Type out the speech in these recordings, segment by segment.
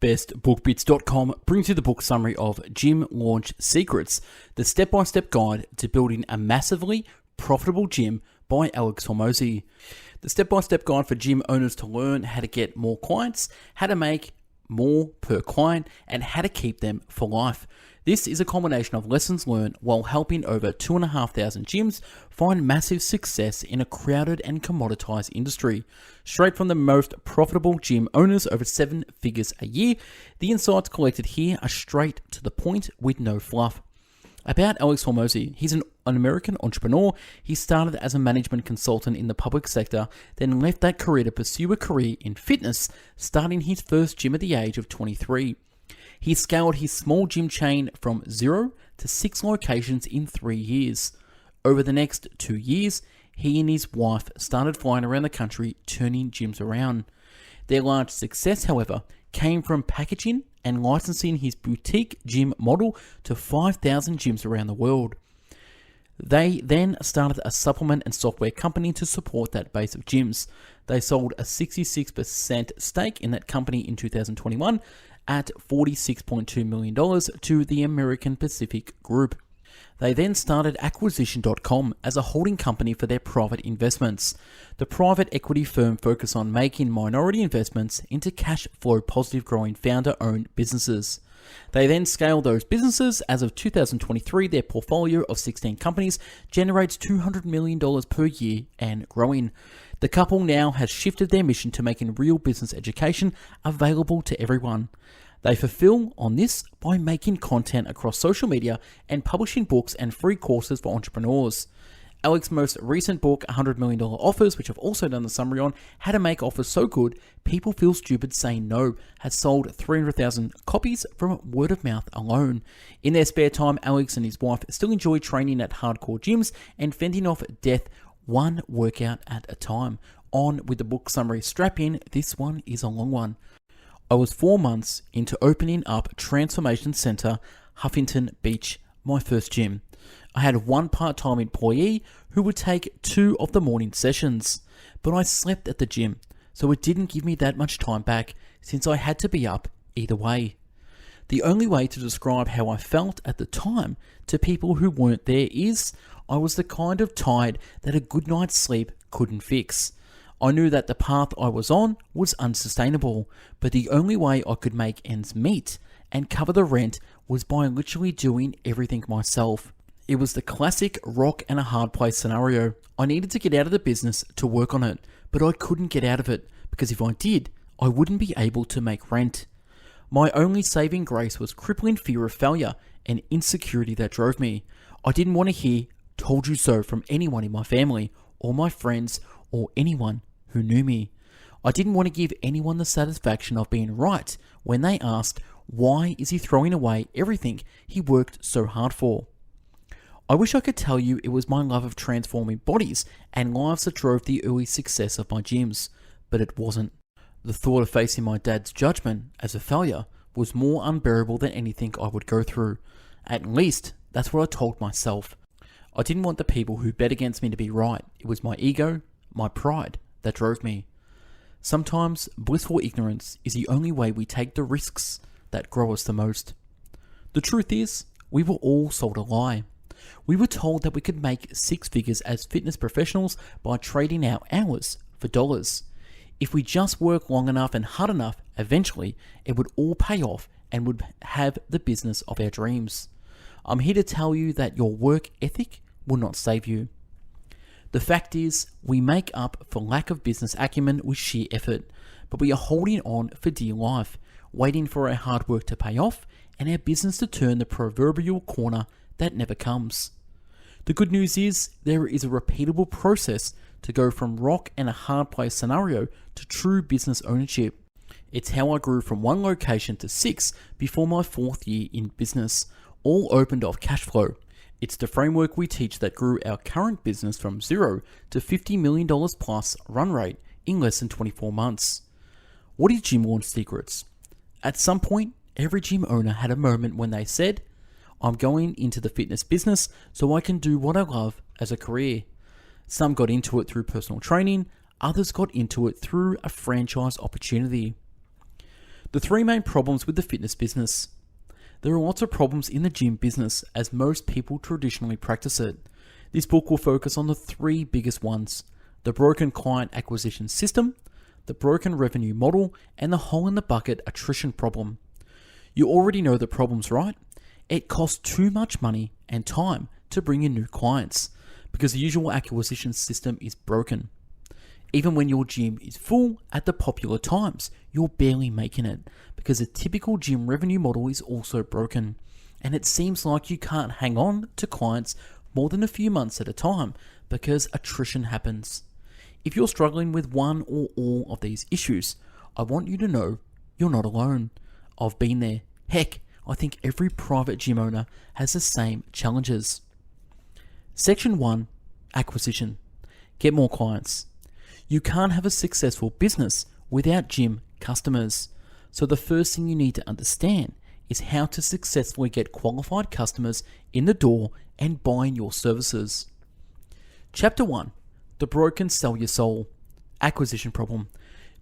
BestBookBits.com brings you the book summary of Gym Launch Secrets, the step-by-step guide to building a massively profitable gym by Alex Hormozi. The step-by-step guide for gym owners to learn how to get more clients, how to make more per client, and how to keep them for life. This is a combination of lessons learned while helping over 2,500 gyms find massive success in a crowded and commoditized industry. Straight from the most profitable gym owners over 7 figures a year, the insights collected here are straight to the point with no fluff. About Alex Hormozi, he's an American entrepreneur. He started as a management consultant in the public sector, then left that career to pursue a career in fitness, starting his first gym at the age of 23. He scaled his small gym chain from 0 to 6 locations in 3 years. Over the next 2 years, he and his wife started flying around the country turning gyms around. Their large success, however, came from packaging and licensing his boutique gym model to 5,000 gyms around the world. They then started a supplement and software company to support that base of gyms. They sold a 66% stake in that company in 2021 at $46.2 million to the American Pacific Group. They then started Acquisition.com as a holding company for their private investments. The private equity firm focused on making minority investments into cash flow positive growing founder-owned businesses. They then scaled those businesses. As of 2023, their portfolio of 16 companies generates $200 million per year and growing. The couple now has shifted their mission to making real business education available to everyone. They fulfill on this by making content across social media and publishing books and free courses for entrepreneurs. Alex's most recent book, $100 Million Offers, which I've also done the summary on, How to Make Offers So Good People Feel Stupid Saying No, has sold 300,000 copies from word of mouth alone. In their spare time, Alex and his wife still enjoy training at hardcore gyms and fending off death one workout at a time. On with the book summary. Strap in, this one is a long one. I was 4 months into opening up Transformation Center, Huffington Beach, my first gym. I had one part-time employee who would take 2 of the morning sessions, but I slept at the gym, so it didn't give me that much time back since I had to be up either way. The only way to describe how I felt at the time to people who weren't there is I was the kind of tired that a good night's sleep couldn't fix. I knew that the path I was on was unsustainable, but the only way I could make ends meet and cover the rent was by literally doing everything myself. It was the classic rock and a hard place scenario. I needed to get out of the business to work on it, but I couldn't get out of it because if I did, I wouldn't be able to make rent. My only saving grace was crippling fear of failure and insecurity that drove me. I didn't want to hear "told you so" from anyone in my family or my friends or anyone who knew me. I didn't want to give anyone the satisfaction of being right when they asked, why is he throwing away everything he worked so hard for? I wish I could tell you it was my love of transforming bodies and lives that drove the early success of my gyms, but it wasn't. The thought of facing my dad's judgment as a failure was more unbearable than anything I would go through. At least, that's what I told myself. I didn't want the people who bet against me to be right. It was my ego, my pride, that drove me. Sometimes blissful ignorance is the only way we take the risks that grow us the most. The truth is, we were all sold a lie. We were told that we could make 6 figures as fitness professionals by trading our hours for dollars. If we just work long enough and hard enough, eventually it would all pay off and would have the business of our dreams. I'm here to tell you that your work ethic will not save you. The fact is, we make up for lack of business acumen with sheer effort, but we are holding on for dear life, waiting for our hard work to pay off and our business to turn the proverbial corner that never comes. The good news is, there is a repeatable process to go from rock and a hard place scenario to true business ownership. It's how I grew from 1 location to 6 before my 4th year in business, all opened off cash flow. It's the framework we teach that grew our current business from 0 to $50 million plus run rate in less than 24 months. What is Gym Launch Secrets? At some point, every gym owner had a moment when they said, I'm going into the fitness business so I can do what I love as a career. Some got into it through personal training, others got into it through a franchise opportunity. The three main problems with the fitness business. There are lots of problems in the gym business as most people traditionally practice it. This book will focus on the three biggest ones: the broken client acquisition system, the broken revenue model, and the hole in the bucket attrition problem. You already know the problems, right? It costs too much money and time to bring in new clients because the usual acquisition system is broken. Even when your gym is full at the popular times, you're barely making it because a typical gym revenue model is also broken. And it seems like you can't hang on to clients more than a few months at a time because attrition happens. If you're struggling with one or all of these issues, I want you to know you're not alone. I've been there. Heck, I think every private gym owner has the same challenges. Section 1, acquisition. Get more clients. You can't have a successful business without gym customers. So the first thing you need to understand is how to successfully get qualified customers in the door and buying your services. Chapter 1, the broken sell your soul. Acquisition problem.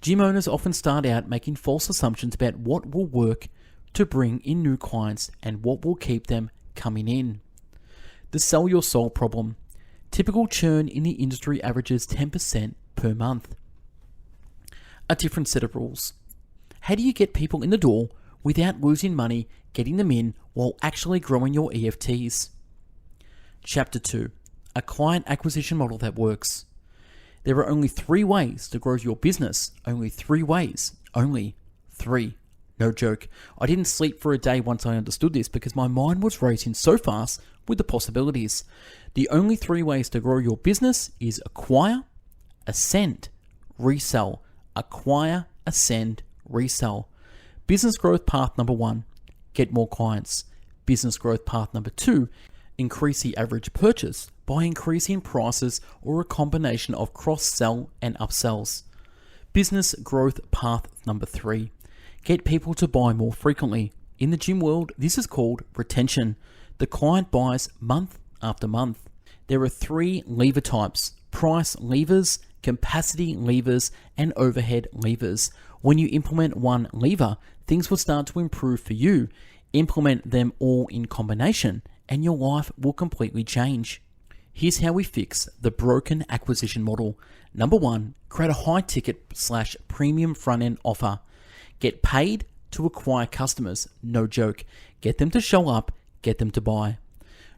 Gym owners often start out making false assumptions about what will work to bring in new clients and what will keep them coming in. The sell your soul problem. Typical churn in the industry averages 10% per month. A different set of rules. How do you get people in the door without losing money getting them in while actually growing your EFTs? Chapter 2. A client acquisition model that works. There are only 3 ways to grow your business. Only 3 ways. Only 3. No joke. I didn't sleep for a day once I understood this because my mind was racing so fast with the possibilities. The only 3 ways to grow your business is acquire, ascend, resell. Acquire, ascend, resell. Business growth path number 1, get more clients. Business growth path number 2, increase the average purchase by increasing prices or a combination of cross-sell and upsells. Business growth path number 3, get people to buy more frequently. In the gym world, this is called retention. The client buys month after month. There are 3 lever types: price levers, capacity levers, and overhead levers. When you implement one lever, things will start to improve for you. Implement them all in combination, and your life will completely change. Here's how we fix the broken acquisition model. Number 1, create a high ticket / premium front end offer. Get paid to acquire customers. No joke. Get them to show up, get them to buy.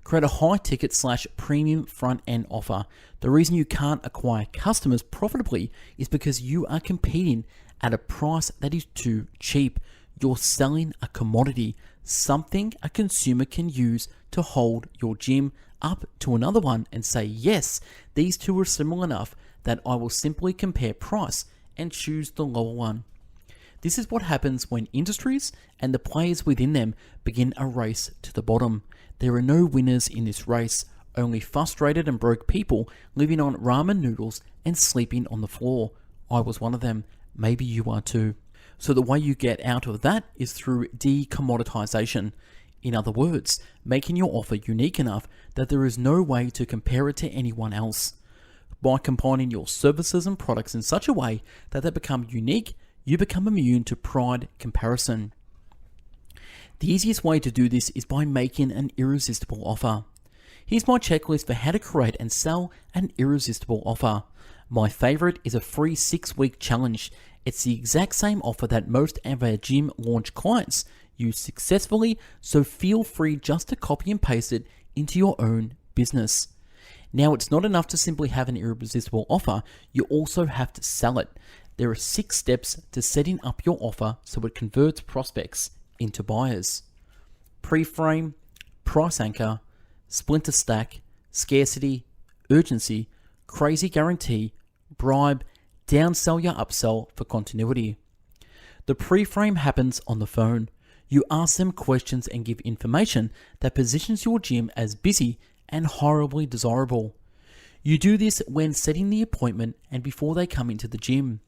Create a high ticket / premium front end offer. The reason you can't acquire customers profitably is because you are competing at a price that is too cheap. You're selling a commodity, something a consumer can use to hold your gym up to another one and say, yes, these two are similar enough that I will simply compare price and choose the lower one. This is what happens when industries and the players within them begin a race to the bottom. There are no winners in this race, only frustrated and broke people living on ramen noodles and sleeping on the floor. I was one of them. Maybe you are too. So the way you get out of that is through decommoditization. In other words, making your offer unique enough that there is no way to compare it to anyone else. By combining your services and products in such a way that they become unique, you become immune to pride comparison. The easiest way to do this is by making an irresistible offer. Here's my checklist for how to create and sell an irresistible offer. My favorite is a free 6-week challenge. It's the exact same offer that most of our gym launch clients use successfully, so feel free just to copy and paste it into your own business. Now, it's not enough to simply have an irresistible offer, you also have to sell it. There are 6 steps to setting up your offer so it converts prospects into buyers. Pre-frame, price anchor, splinter stack, scarcity, urgency, crazy guarantee, bribe, downsell your upsell for continuity. The pre-frame happens on the phone. You ask them questions and give information that positions your gym as busy and horribly desirable. You do this when setting the appointment and before they come into the gym.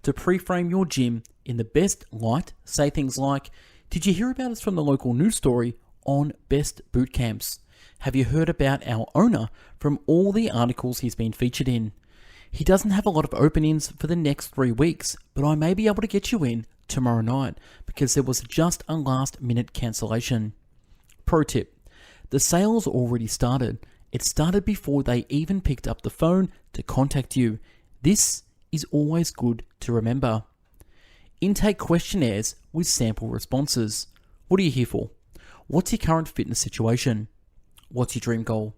To pre-frame your gym in the best light, say things like, did you hear about us from the local news story on best boot camps? Have you heard about our owner from all the articles he's been featured in? He doesn't have a lot of openings for the next 3 weeks, but I may be able to get you in tomorrow night because there was just a last minute cancellation. Pro tip: the sale's already started. It started before they even picked up the phone to contact you. This is always good to remember. Intake questionnaires with sample responses. What are you here for? What's your current fitness situation? What's your dream goal?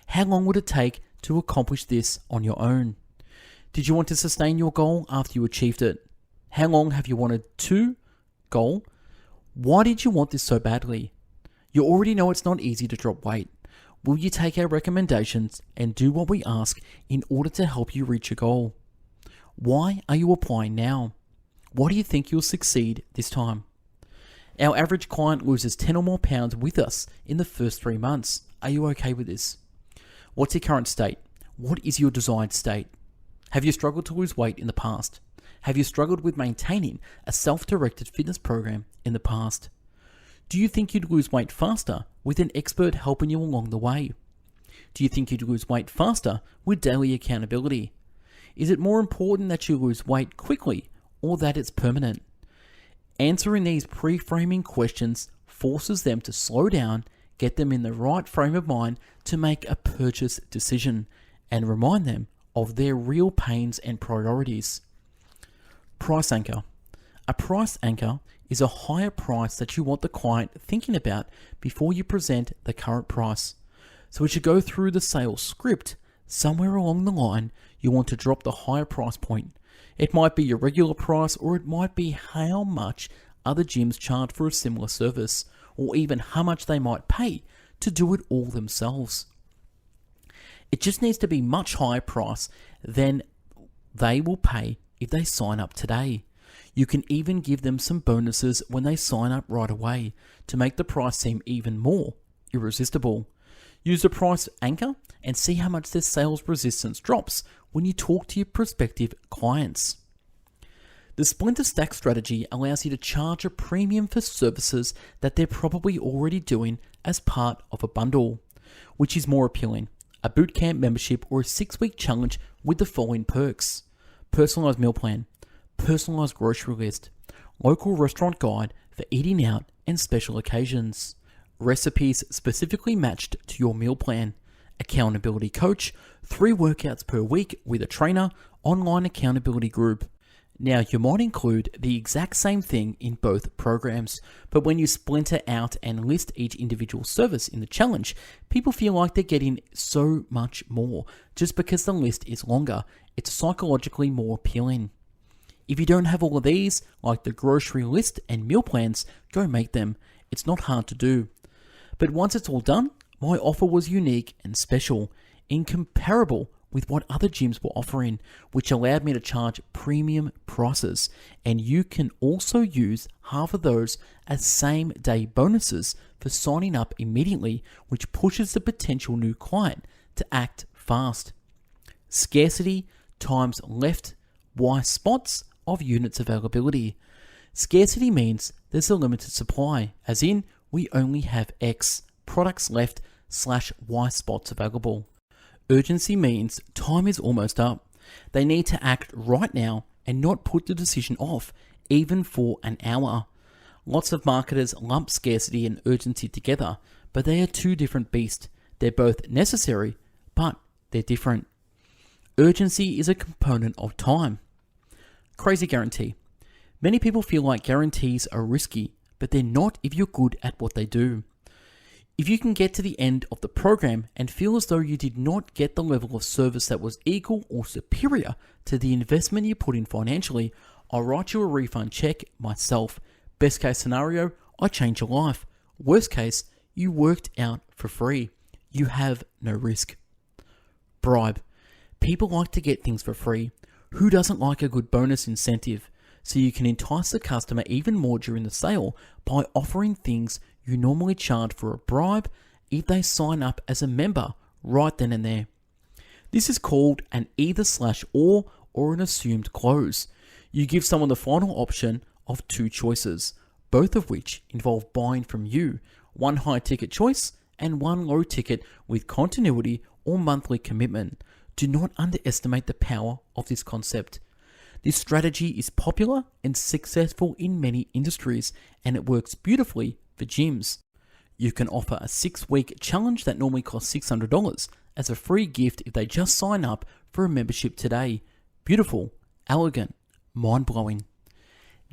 How long would it take to accomplish this on your own? Did you want to sustain your goal after you achieved it? How long have you wanted to goal? Why did you want this so badly? You already know it's not easy to drop weight. Will you take our recommendations and do what we ask in order to help you reach your goal? Why are you applying now? Why do you think you'll succeed this time? Our average client loses 10 or more pounds with us in the first 3 months. Are you okay with this? What's your current state? What is your desired state? Have you struggled to lose weight in the past? Have you struggled with maintaining a self-directed fitness program in the past? Do you think you'd lose weight faster with an expert helping you along the way? Do you think you'd lose weight faster with daily accountability? Is it more important that you lose weight quickly or that it's permanent? Answering these pre-framing questions forces them to slow down, get them in the right frame of mind to make a purchase decision, and remind them of their real pains and priorities. Price anchor. A price anchor is a higher price that you want the client thinking about before you present the current price. So as you go through the sales script, somewhere along the line, you want to drop the higher price point. It might be your regular price, or it might be how much other gyms charge for a similar service, or even how much they might pay to do it all themselves. It just needs to be much higher price than they will pay if they sign up today. You can even give them some bonuses when they sign up right away to make the price seem even more irresistible. Use the price anchor and see how much their sales resistance drops when you talk to your prospective clients. The Splinter Stack strategy allows you to charge a premium for services that they're probably already doing as part of a bundle. Which is more appealing, a bootcamp membership or a 6-week challenge with the following perks: personalized meal plan, personalized grocery list, local restaurant guide for eating out and special occasions, recipes specifically matched to your meal plan, accountability coach, 3 workouts per week with a trainer, online accountability group. Now, you might include the exact same thing in both programs, but when you splinter out and list each individual service in the challenge, people feel like they're getting so much more just because the list is longer. It's psychologically more appealing. If you don't have all of these, like the grocery list and meal plans, go make them. It's not hard to do. But once it's all done, my offer was unique and special, incomparable with what other gyms were offering, which allowed me to charge premium prices. And you can also use half of those as same-day bonuses for signing up immediately, which pushes the potential new client to act fast. Scarcity times left Y spots of units availability. Scarcity means there's a limited supply, as in we only have X products left / Y spots available. Urgency means time is almost up. They need to act right now and not put the decision off, even for an hour. Lots of marketers lump scarcity and urgency together, but they are two different beasts. They're both necessary, but they're different. Urgency is a component of time. Crazy guarantee. Many people feel like guarantees are risky, but they're not if you're good at what they do. If you can get to the end of the program and feel as though you did not get the level of service that was equal or superior to the investment you put in financially, I'll write you a refund check myself. Best case scenario, I change your life. Worst case, you worked out for free. You have no risk. Bribe. People like to get things for free. Who doesn't like a good bonus incentive? So you can entice the customer even more during the sale by offering things you normally charge for a bribe if they sign up as a member right then and there. This is called an either/or an assumed close. You give someone the final option of 2 choices, both of which involve buying from you, one high ticket choice and one low ticket with continuity or monthly commitment. Do not underestimate the power of this concept. This strategy is popular and successful in many industries, and it works beautifully for gyms. You can offer a 6-week challenge that normally costs $600 as a free gift if they just sign up for a membership today. Beautiful, elegant, mind-blowing.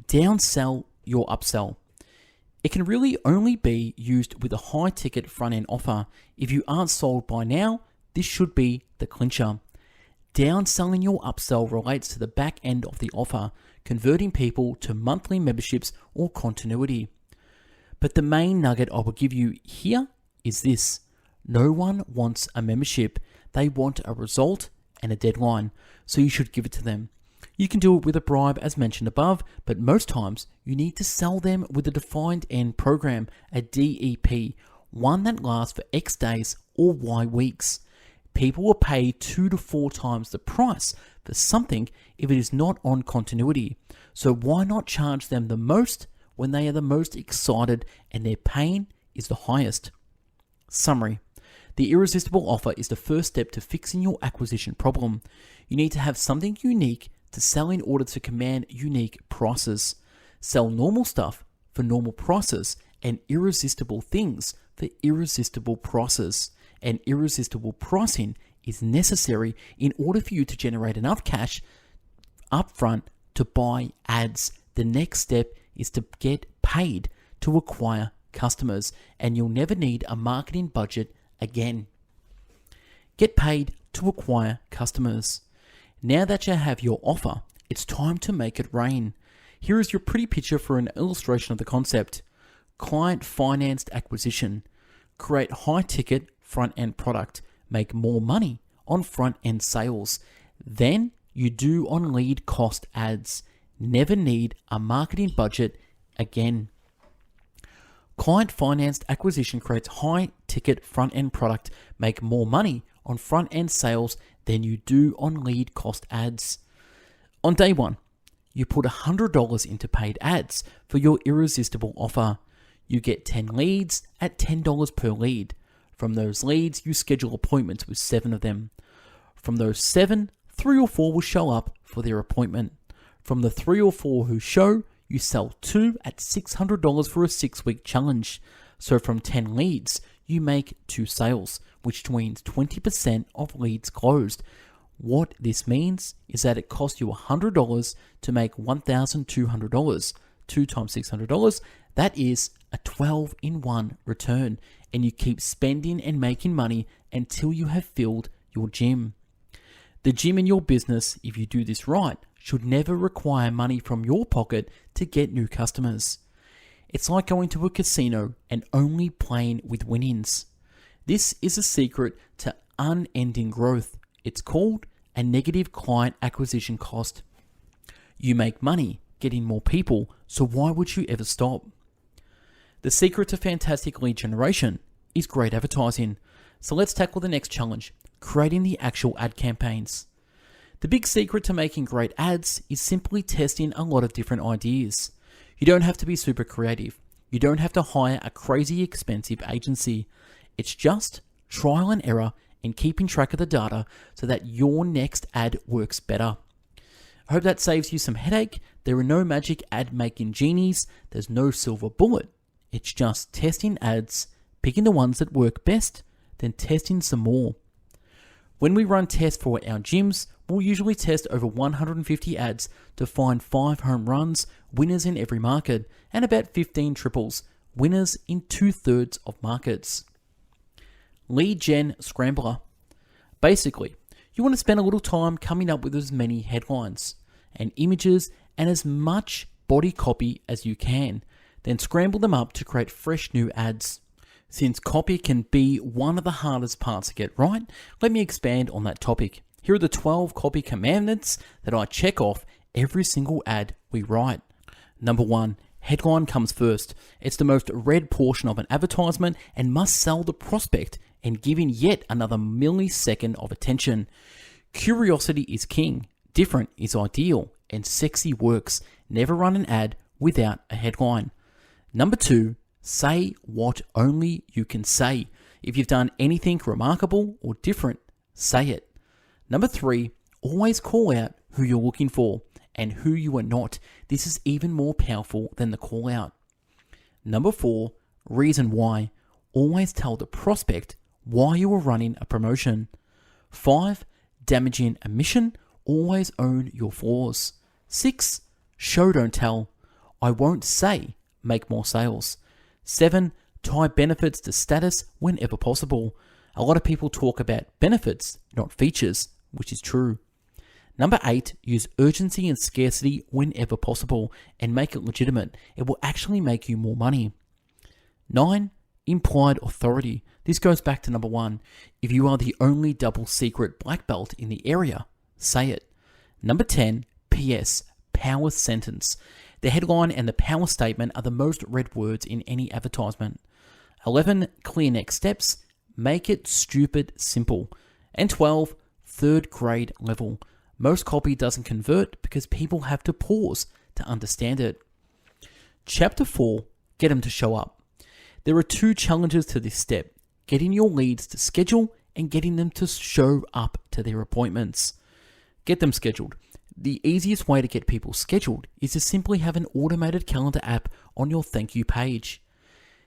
Downsell your upsell. It can really only be used with a high-ticket front-end offer. If you aren't sold by now, this should be the clincher. Downselling your upsell relates to the back end of the offer, converting people to monthly memberships or continuity. But the main nugget I will give you here is this. No one wants a membership. They want a result and a deadline, so you should give it to them. You can do it with a bribe as mentioned above, but most times you need to sell them with a defined end program, a DEP, one that lasts for X days or Y weeks. People will pay 2 to 4 times the price for something if it is not on continuity. So why not charge them the most when they are the most excited and their pain is the highest? Summary. The irresistible offer is the first step to fixing your acquisition problem. You need to have something unique to sell in order to command unique prices. Sell normal stuff for normal prices and irresistible things for irresistible prices. And irresistible pricing is necessary in order for you to generate enough cash upfront to buy ads. The next step is to get paid to acquire customers, and you'll never need a marketing budget again. Get paid to acquire customers. Now that you have your offer, it's time to make it rain. Here is your pretty picture for an illustration of the concept. Client financed acquisition. Create high ticket front end product. Make more money on front end sales than you do on lead cost ads. Never need a marketing budget again. Client financed acquisition creates high ticket front end product. Make more money on front end sales than you do on lead cost ads. On day one, you put $100 into paid ads for your irresistible offer. You get 10 leads at $10 per lead. From those leads, you schedule appointments with 7 of them. From those 7, 3 or 4 will show up for their appointment. From the 3 or 4 who show, you sell 2 at $600 for a 6-week challenge. So from 10 leads, you make 2 sales, which means 20% of leads closed. What this means is that it costs you $100 to make $1,200. 2 times $600, that is a 12-in-1 return, and you keep spending and making money until you have filled your gym. The gym in your business, if you do this right, should never require money from your pocket to get new customers. It's like going to a casino and only playing with winnings. This is a secret to unending growth. It's called a negative client acquisition cost. You make money getting more people, so why would you ever stop? The secret to fantastic lead generation is great advertising. So let's tackle the next challenge, creating the actual ad campaigns. The big secret to making great ads is simply testing a lot of different ideas. You don't have to be super creative. You don't have to hire a crazy expensive agency. It's just trial and error and keeping track of the data so that your next ad works better. I hope that saves you some headache. There are no magic ad making genies. There's no silver bullet. It's just testing ads, picking the ones that work best, then testing some more. When we run tests for our gyms, we'll usually test over 150 ads to find 5 home runs, winners in every market, and about 15 triples, winners in 2/3 of markets. Lead Gen Scrambler. Basically, you want to spend a little time coming up with as many headlines and images and as much body copy as you can, then scramble them up to create fresh new ads. Since copy can be one of the hardest parts to get right, let me expand on that topic. Here are the 12 copy commandments that I check off every single ad we write. Number 1, headline comes first. It's the most read portion of an advertisement and must sell the prospect and give in yet another millisecond of attention. Curiosity is king, different is ideal, and sexy works. Never run an ad without a headline. Number 2, say what only you can say. If you've done anything remarkable or different, say it. Number 3, always call out who you're looking for and who you are not. This is even more powerful than the call out. Number 4, reason why. Always tell the prospect why you are running a promotion. 5, damaging a mission. Always own your flaws. 6, show don't tell. I won't say make more sales. 7, tie benefits to status whenever possible. A lot of people talk about benefits, not features, which is true. Number 8, use urgency and scarcity whenever possible and make it legitimate. It will actually make you more money. 9, implied authority. This goes back to number 1. If you are the only double secret black belt in the area, say it. Number 10, PS, power sentence. The headline and the power statement are the most read words in any advertisement. 11, clear next steps. Make it stupid simple. And 12, third grade level. Most copy doesn't convert because people have to pause to understand it. Chapter 4, get them to show up. There are 2 challenges to this step: getting your leads to schedule and getting them to show up to their appointments. Get them scheduled. The easiest way to get people scheduled is to simply have an automated calendar app on your thank you page.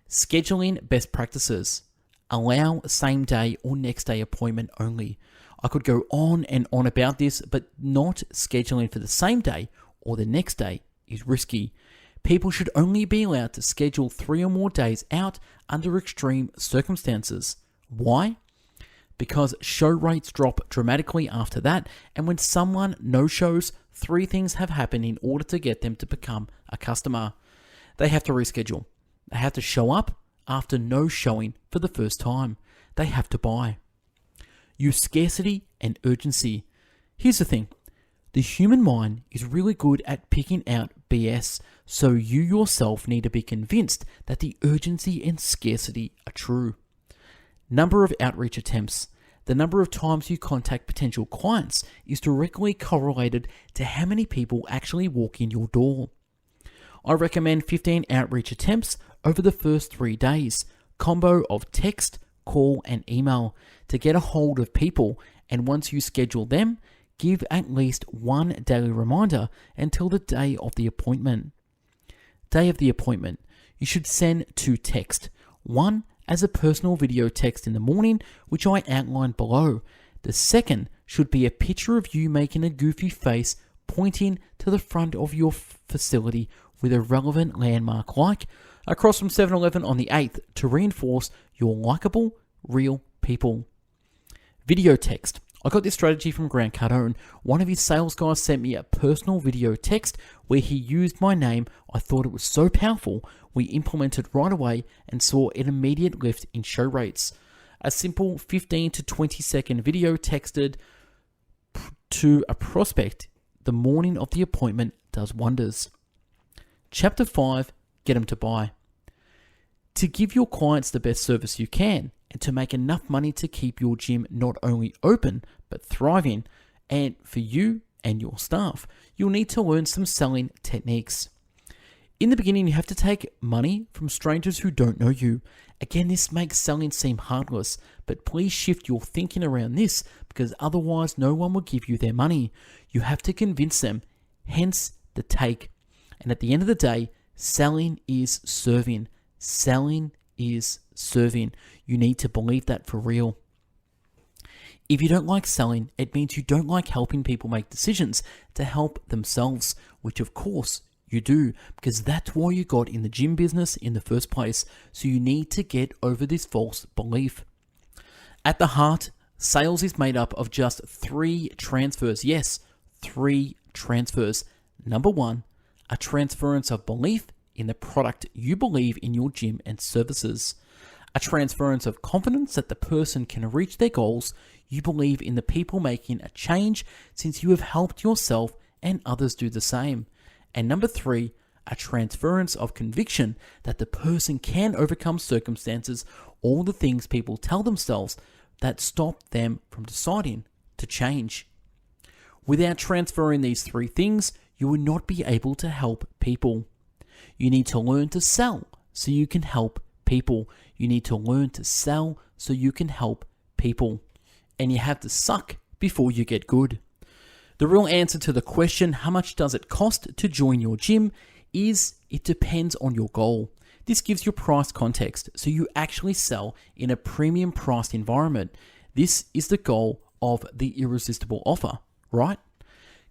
Scheduling best practices. Allow same day or next day appointment only. I could go on and on about this, but not scheduling for the same day or the next day is risky. People should only be allowed to schedule 3 or more days out under extreme circumstances. Why? Because show rates drop dramatically after that, and when someone no-shows, 3 things have happened in order to get them to become a customer. They have to reschedule. They have to show up after no showing for the first time. They have to buy. Use scarcity and urgency. Here's the thing. The human mind is really good at picking out BS, so you yourself need to be convinced that the urgency and scarcity are true. Number of outreach attempts. The number of times you contact potential clients is directly correlated to how many people actually walk in your door. I recommend 15 outreach attempts over the first 3 days, combo of text, call, and email to get a hold of people, and once you schedule them, give at least 1 daily reminder until the day of the appointment. Day of the appointment. You should send 2 texts. 1 as a personal video text in the morning, which I outlined below. The second should be a picture of you making a goofy face pointing to the front of your facility with a relevant landmark like across from 7-Eleven on the 8th to reinforce your likable, real people. Video text. I got this strategy from Grant Cardone. One of his sales guys sent me a personal video text where he used my name. I thought it was so powerful, we implemented right away and saw an immediate lift in show rates. A simple 15 to 20 second video texted to a prospect the morning of the appointment does wonders. Chapter 5, get them to buy. To give your clients the best service you can, and to make enough money to keep your gym not only open, but thriving, and for you and your staff, you'll need to learn some selling techniques. In the beginning, you have to take money from strangers who don't know you. Again, this makes selling seem heartless, but please shift your thinking around this, because otherwise no one will give you their money. You have to convince them, hence the take. And at the end of the day, selling is serving. Selling is serving. You need to believe that for real. If you don't like selling, it means you don't like helping people make decisions to help themselves, which of course you do, because that's why you got in the gym business in the first place. So you need to get over this false belief. At the heart, sales is made up of just 3 transfers. Yes, 3 transfers. Number 1, a transference of belief in the product you believe in your gym and services. A transference of confidence that the person can reach their goals. You believe in the people making a change since you have helped yourself and others do the same. And number 3, a transference of conviction that the person can overcome circumstances, all the things people tell themselves that stop them from deciding to change. Without transferring these 3 things, you will not be able to help people. You need to learn to sell so you can help people. You need to learn to sell so you can help people. And you have to suck before you get good. The real answer to the question, how much does it cost to join your gym, is it depends on your goal. This gives your price context, so you actually sell in a premium priced environment. This is the goal of the irresistible offer, right?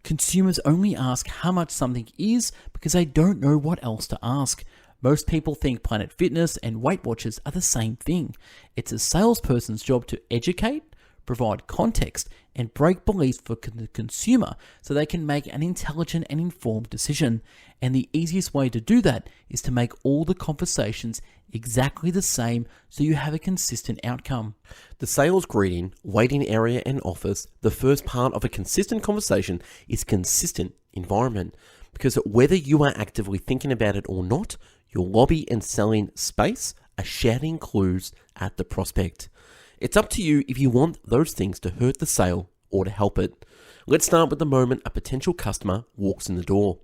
Consumers only ask how much something is because they don't know what else to ask. Most people think Planet Fitness and Weight Watchers are the same thing. It's a salesperson's job to educate, provide context, and break beliefs for the consumer so they can make an intelligent and informed decision. And the easiest way to do that is to make all the conversations exactly the same so you have a consistent outcome. The sales greeting, waiting area, and office, the first part of a consistent conversation is consistent environment. Because whether you are actively thinking about it or not, your lobby and selling space are shouting clues at the prospect. It's up to you if you want those things to hurt the sale or to help it. Let's start with the moment a potential customer walks in the door.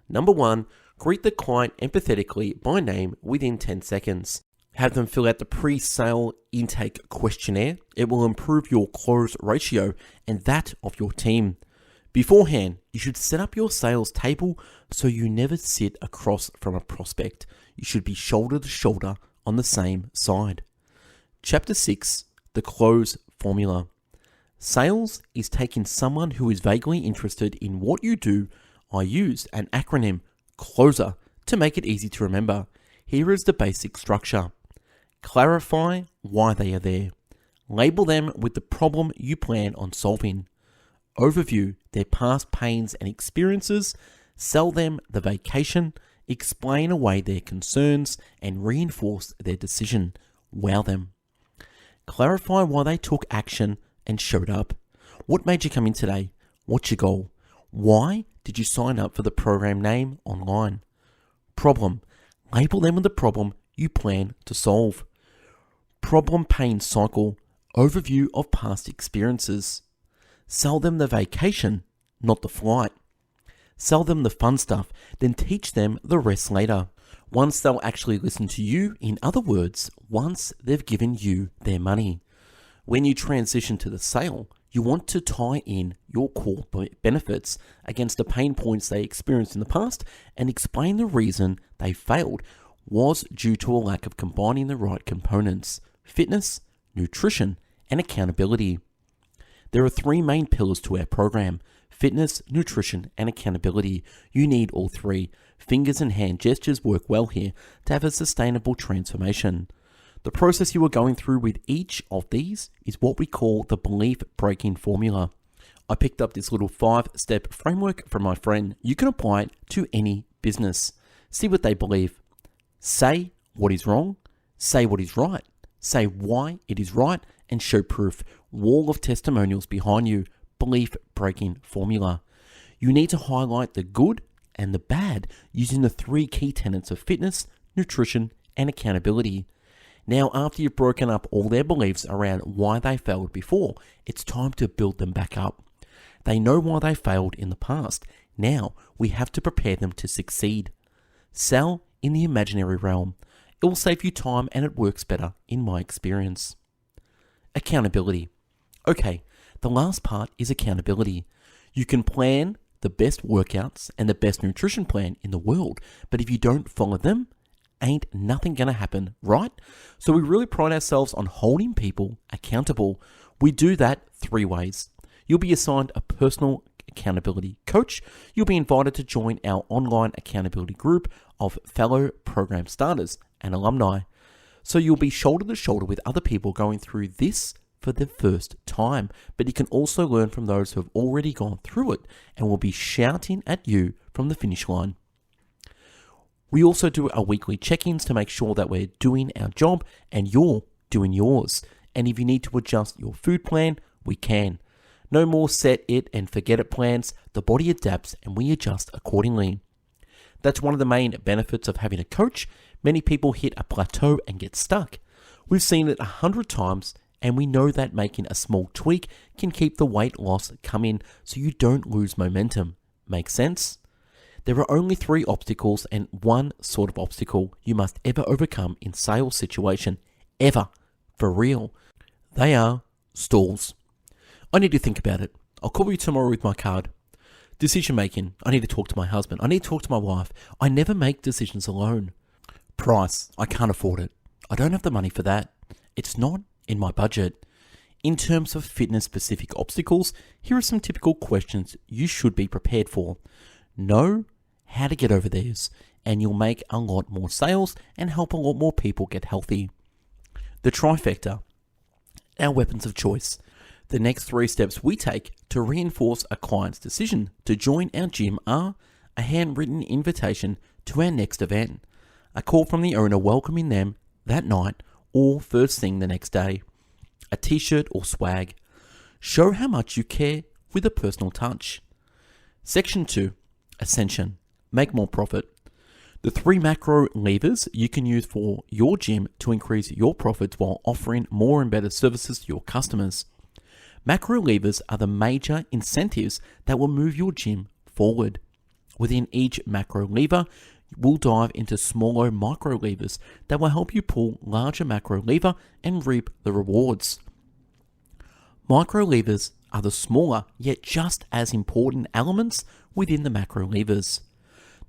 Number 1, greet the client empathetically by name within 10 seconds. Have them fill out the pre-sale intake questionnaire. It will improve your close ratio and that of your team. Beforehand, you should set up your sales table so you never sit across from a prospect. You should be shoulder to shoulder on the same side. Chapter 6, the close formula. Sales is taking someone who is vaguely interested in what you do. I use an acronym, CLOSER, to make it easy to remember. Here is the basic structure. Clarify why they are there. Label them with the problem you plan on solving. Overview their past pains and experiences. Sell them the vacation. Explain away their concerns and reinforce their decision. Wow them. Clarify why they took action and showed up. What made you come in today? What's your goal? Why did you sign up for the program name online? Problem. Label them with the problem you plan to solve. Problem pain cycle. Overview of past experiences. Sell them the vacation, not the flight. Sell them the fun stuff, then teach them the rest later. Once they'll actually listen to you, in other words, once they've given you their money. When you transition to the sale, you want to tie in your core benefits against the pain points they experienced in the past and explain the reason they failed was due to a lack of combining the right components: fitness, nutrition, and accountability. There are 3 main pillars to our program: fitness, nutrition, and accountability. You need all 3. Fingers and hand gestures work well here to have a sustainable transformation. The process you are going through with each of these is what we call the belief breaking formula. I picked up this little 5-step framework from my friend. You can apply it to any business. See what they believe. Say what is wrong. Say what is right. Say why it is right, and show proof. Wall of testimonials behind you. Belief breaking formula. You need to highlight the good and the bad using the 3 key tenets of fitness, nutrition, and accountability. Now, after you've broken up all their beliefs around why they failed before, it's time to build them back up. They know why they failed in the past. Now, we have to prepare them to succeed. Sell in the imaginary realm. It will save you time and it works better in my experience. Accountability. Okay, the last part is accountability. You can plan the best workouts and the best nutrition plan in the world, but if you don't follow them, ain't nothing gonna happen, right? So we really pride ourselves on holding people accountable. We do that 3 ways. You'll be assigned a personal accountability coach. You'll be invited to join our online accountability group of fellow program starters and alumni. So you'll be shoulder to shoulder with other people going through this for the first time, but you can also learn from those who have already gone through it and will be shouting at you from the finish line. We also do our weekly check-ins to make sure that we're doing our job and you're doing yours. And if you need to adjust your food plan, we can. No more set it and forget it plans. The body adapts and we adjust accordingly. That's one of the main benefits of having a coach. Many people hit a plateau and get stuck. We've seen it 100 times, and we know that making a small tweak can keep the weight loss coming so you don't lose momentum. Make sense? There are only 3 obstacles and 1 sort of obstacle you must ever overcome in sales situation. Ever. For real. They are stalls. I need to think about it. I'll call you tomorrow with my card. Decision making. I need to talk to my husband. I need to talk to my wife. I never make decisions alone. Price. I can't afford it. I don't have the money for that. It's not in my budget. In terms of fitness-specific obstacles, here are some typical questions you should be prepared for. Know how to get over these, and you'll make a lot more sales and help a lot more people get healthy. The trifecta. Our weapons of choice. The next 3 steps we take to reinforce a client's decision to join our gym are a handwritten invitation to our next event, a call from the owner welcoming them that night or first thing the next day, a t-shirt or swag. Show how much you care with a personal touch. Section 2. Ascension. Make more profit. The 3 macro levers you can use for your gym to increase your profits while offering more and better services to your customers. Macro levers are the major incentives that will move your gym forward. Within each macro lever, we'll dive into smaller micro levers that will help you pull larger macro lever and reap the rewards. Micro levers are the smaller yet just as important elements within the macro levers.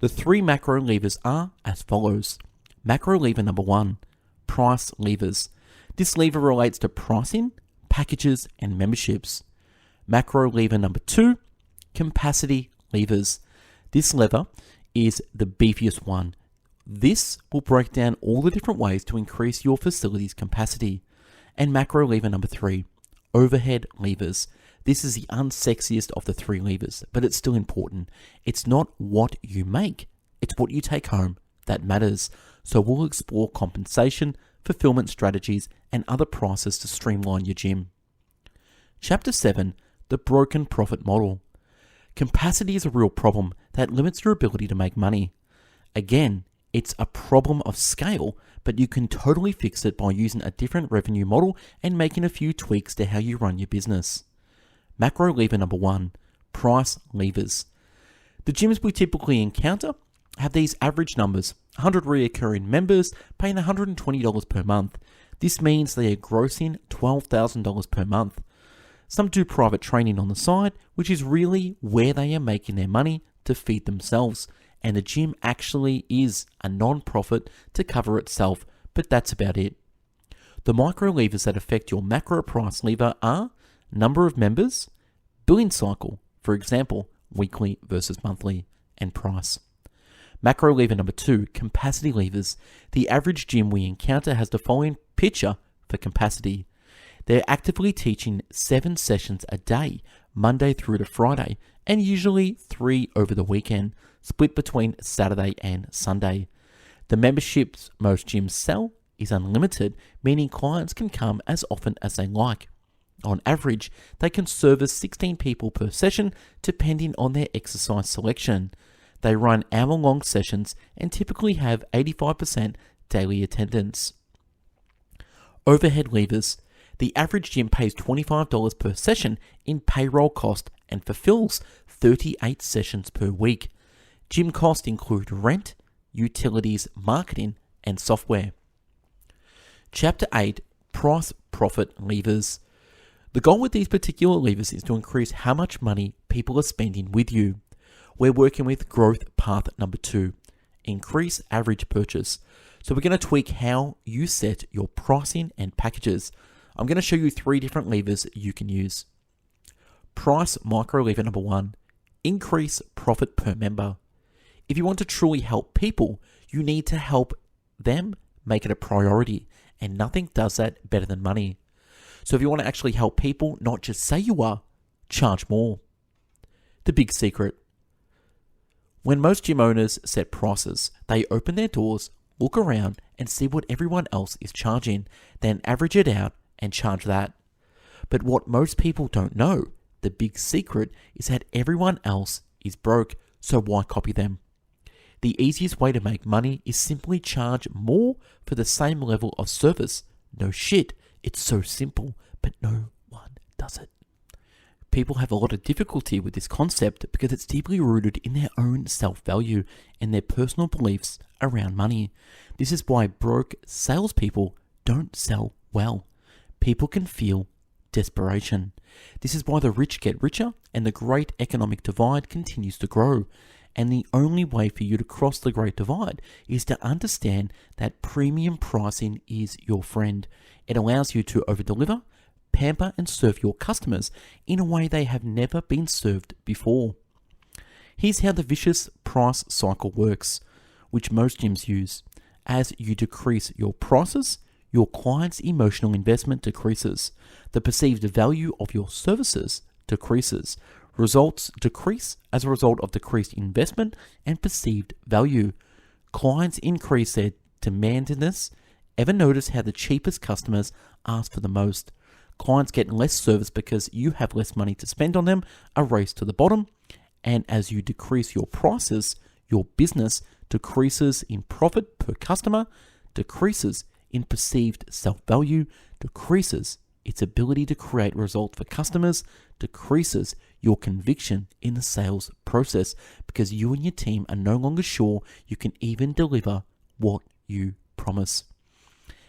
The 3 macro levers are as follows. Macro lever number 1, price levers. This lever relates to pricing, packages, and memberships. Macro lever number 2, capacity levers. This lever is the beefiest one. This will break down all the different ways to increase your facility's capacity. And macro lever number 3, overhead levers. This is the unsexiest of the 3 levers, but it's still important. It's not what you make, it's what you take home that matters. So we'll explore compensation, fulfillment strategies, and other prices to streamline your gym. Chapter 7, the broken profit model. Capacity is a real problem that limits your ability to make money. Again, it's a problem of scale, but you can totally fix it by using a different revenue model and making a few tweaks to how you run your business. Macro lever number 1, price levers. The gyms we typically encounter have these average numbers: 100 reoccurring members paying $120 per month. This means they are grossing $12,000 per month. Some do private training on the side, which is really where they are making their money to feed themselves, and the gym actually is a non-profit to cover itself, but that's about it. The micro levers that affect your macro price lever are number of members, billing cycle, for example, weekly versus monthly, and price. Macro lever number 2, capacity levers. The average gym we encounter has the following picture for capacity. They're actively teaching 7 sessions a day, Monday through to Friday, and usually 3 over the weekend, split between Saturday and Sunday. The memberships most gyms sell is unlimited, meaning clients can come as often as they like. On average, they can service 16 people per session, depending on their exercise selection. They run hour-long sessions and typically have 85% daily attendance. Overhead levers. The average gym pays $25 per session in payroll cost and fulfills 38 sessions per week. Gym costs include rent, utilities, marketing, and software. Chapter 8, price profit levers. The goal with these particular levers is to increase how much money people are spending with you. We're working with growth path number 2, increase average purchase. So we're going to tweak how you set your pricing and packages. I'm going to show you 3 different levers you can use. Price micro lever number 1, increase profit per member. If you want to truly help people, you need to help them make it a priority, and nothing does that better than money. So if you want to actually help people, not just say you are, charge more. The big secret. When most gym owners set prices, they open their doors, look around, and see what everyone else is charging, then average it out and charge that. But what most people don't know, the big secret, is that everyone else is broke, so why copy them? The easiest way to make money is simply charge more for the same level of service. No shit, it's so simple, but no one does it. People have a lot of difficulty with this concept because it's deeply rooted in their own self-value and their personal beliefs around money. This is why broke salespeople don't sell well. People can feel desperation. This is why the rich get richer and the great economic divide continues to grow. And the only way for you to cross the great divide is to understand that premium pricing is your friend. It allows you to overdeliver, pamper and serve your customers in a way they have never been served before. Here's how the vicious price cycle works, which most gyms use. As you decrease your prices, your client's emotional investment decreases. The perceived value of your services decreases. Results decrease as a result of decreased investment and perceived value. Clients increase their demandedness. Ever notice how the cheapest customers ask for the most? Clients get less service because you have less money to spend on them, a race to the bottom. And as you decrease your prices, your business decreases in profit per customer, decreases in perceived self-value, decreases its ability to create results for customers, decreases your conviction in the sales process because you and your team are no longer sure you can even deliver what you promise.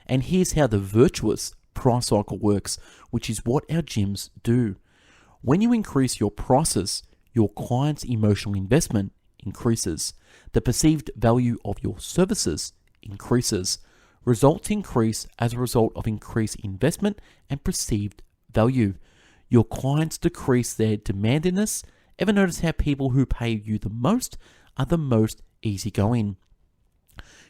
And here's how the virtuous price cycle works, which is what our gyms do. When you increase your prices, your client's emotional investment increases. The perceived value of your services increases. Results increase as a result of increased investment and perceived value. Your clients decrease their demandedness. Ever notice how people who pay you the most are the most easygoing?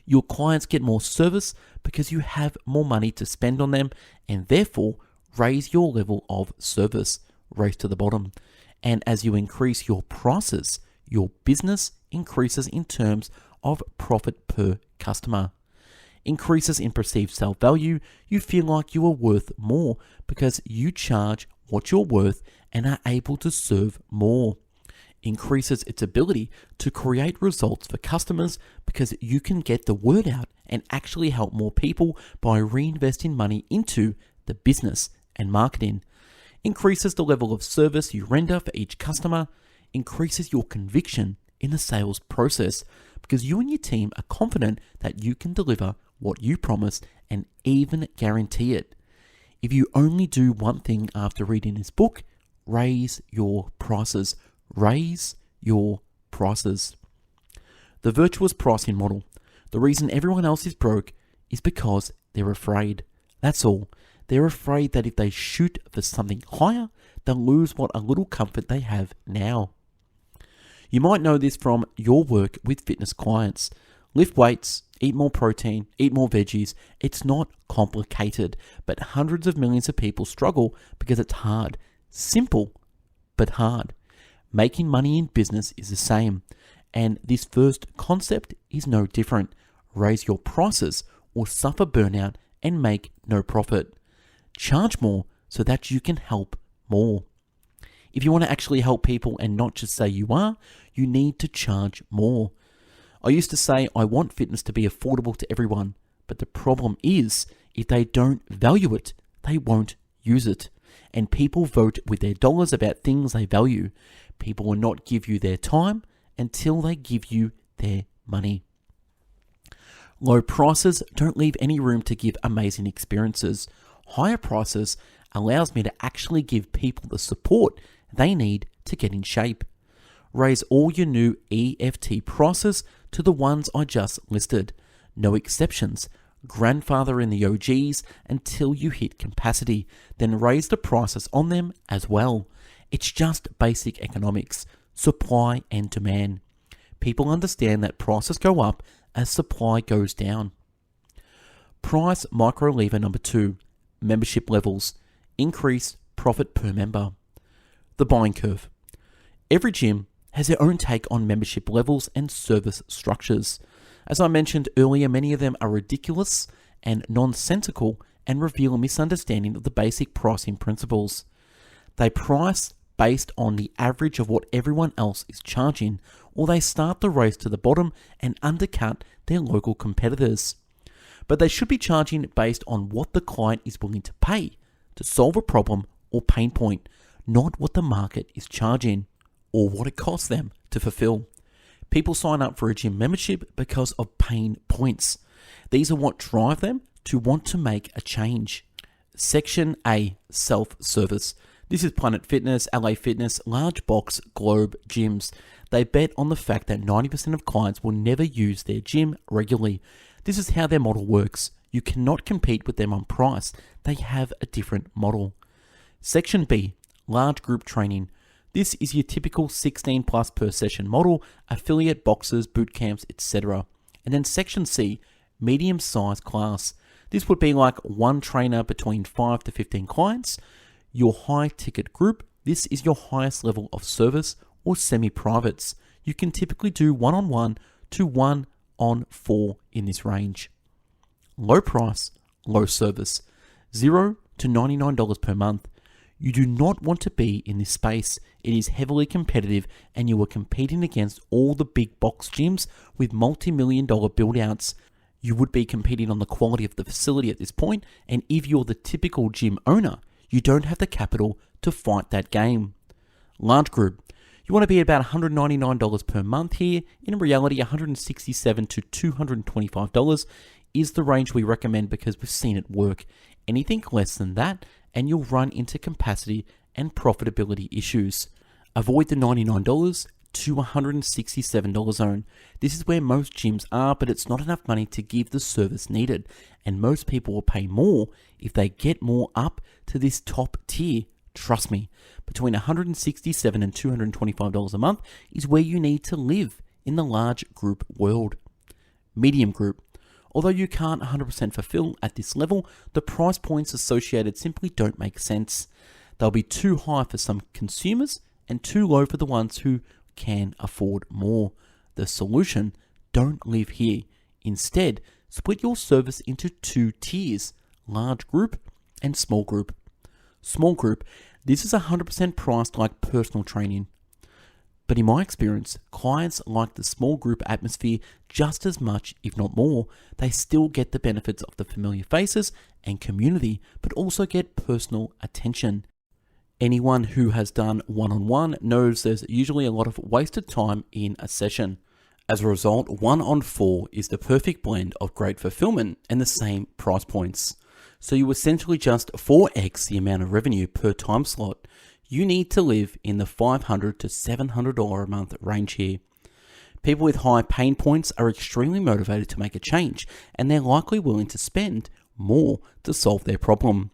Your clients get more service because you have more money to spend on them and therefore raise your level of service, race to the bottom. And as you increase your prices, your business increases in terms of profit per customer. Increases in perceived self-value, you feel like you are worth more because you charge what you're worth and are able to serve more. Increases its ability to create results for customers because you can get the word out and actually help more people by reinvesting money into the business and marketing. Increases the level of service you render for each customer, increases your conviction in the sales process because you and your team are confident that you can deliver what you promise and even guarantee it. If you only do one thing after reading this book, raise your prices. Raise your prices. The virtuous pricing model. The reason everyone else is broke is because they're afraid. That's all. They're afraid that if they shoot for something higher, they'll lose what a little comfort they have now. You might know this from your work with fitness clients. Lift weights, eat more protein, eat more veggies. It's not complicated, but hundreds of millions of people struggle because it's hard. Simple, but hard. Making money in business is the same, and this first concept is no different. Raise your prices or suffer burnout and make no profit. Charge more so that you can help more. If you want to actually help people and not just say you are, you need to charge more. I used to say I want fitness to be affordable to everyone, but the problem is if they don't value it, they won't use it. And people vote with their dollars about things they value. People will not give you their time until they give you their money. Low prices don't leave any room to give amazing experiences. Higher prices allows me to actually give people the support they need to get in shape. Raise all your new EFT prices to the ones I just listed. No exceptions. Grandfather in the OGs until you hit capacity, then raise the prices on them as well. It's just basic economics, supply and demand. People understand that prices go up as supply goes down. Price micro lever number 2, membership levels, increase profit per member. The buying curve. Every gym has their own take on membership levels and service structures. As I mentioned earlier, many of them are ridiculous and nonsensical and reveal a misunderstanding of the basic pricing principles. They price based on the average of what everyone else is charging, or they start the race to the bottom and undercut their local competitors. But they should be charging based on what the client is willing to pay to solve a problem or pain point, not what the market is charging or what it costs them to fulfill. People sign up for a gym membership because of pain points. These are what drive them to want to make a change. Section A, self-service. This is Planet Fitness, LA Fitness, Large Box, Globe gyms. They bet on the fact that 90% of clients will never use their gym regularly. This is how their model works. You cannot compete with them on price. They have a different model. Section B, large group training. This is your typical 16 plus per session model, affiliate boxes, boot camps, etc. And then Section C, medium sized class. This would be like one trainer between 5 to 15 clients. Your high ticket group, this is your highest level of service or semi-privates. You can typically do 1-on-1 to 1-on-4 in this range. Low price, low service, $0 to $99 per month. You do not want to be in this space. It is heavily competitive and you are competing against all the big box gyms with multi-million-dollar build-outs. You would be competing on the quality of the facility at this point, and if you're the typical gym owner, you don't have the capital to fight that game. Large group. You want to be at about $199 per month here. In reality, $167 to $225 is the range we recommend because we've seen it work. Anything less than that, and you'll run into capacity and profitability issues. Avoid the $99 to $167 zone. This is where most gyms are, but it's not enough money to give the service needed, and most people will pay more if they get more up to this top tier. Trust me, between $167 and $225 a month is where you need to live in the large group world. Medium group. Although you can't 100% fulfill at this level, the price points associated simply don't make sense. They'll be too high for some consumers and too low for the ones who can afford more. The solution, don't live here. Instead, split your service into 2 tiers, large group and small group. Small group, this is 100% priced like personal training. But in my experience, clients like the small group atmosphere just as much, if not more. They still get the benefits of the familiar faces and community, but also get personal attention. Anyone who has done one-on-one knows there's usually a lot of wasted time in a session. As a result, 1-on-4 is the perfect blend of great fulfillment and the same price points. So you essentially just 4x the amount of revenue per time slot. You need to live in the $500 to $700 a month range here. People with high pain points are extremely motivated to make a change, and they're likely willing to spend more to solve their problem.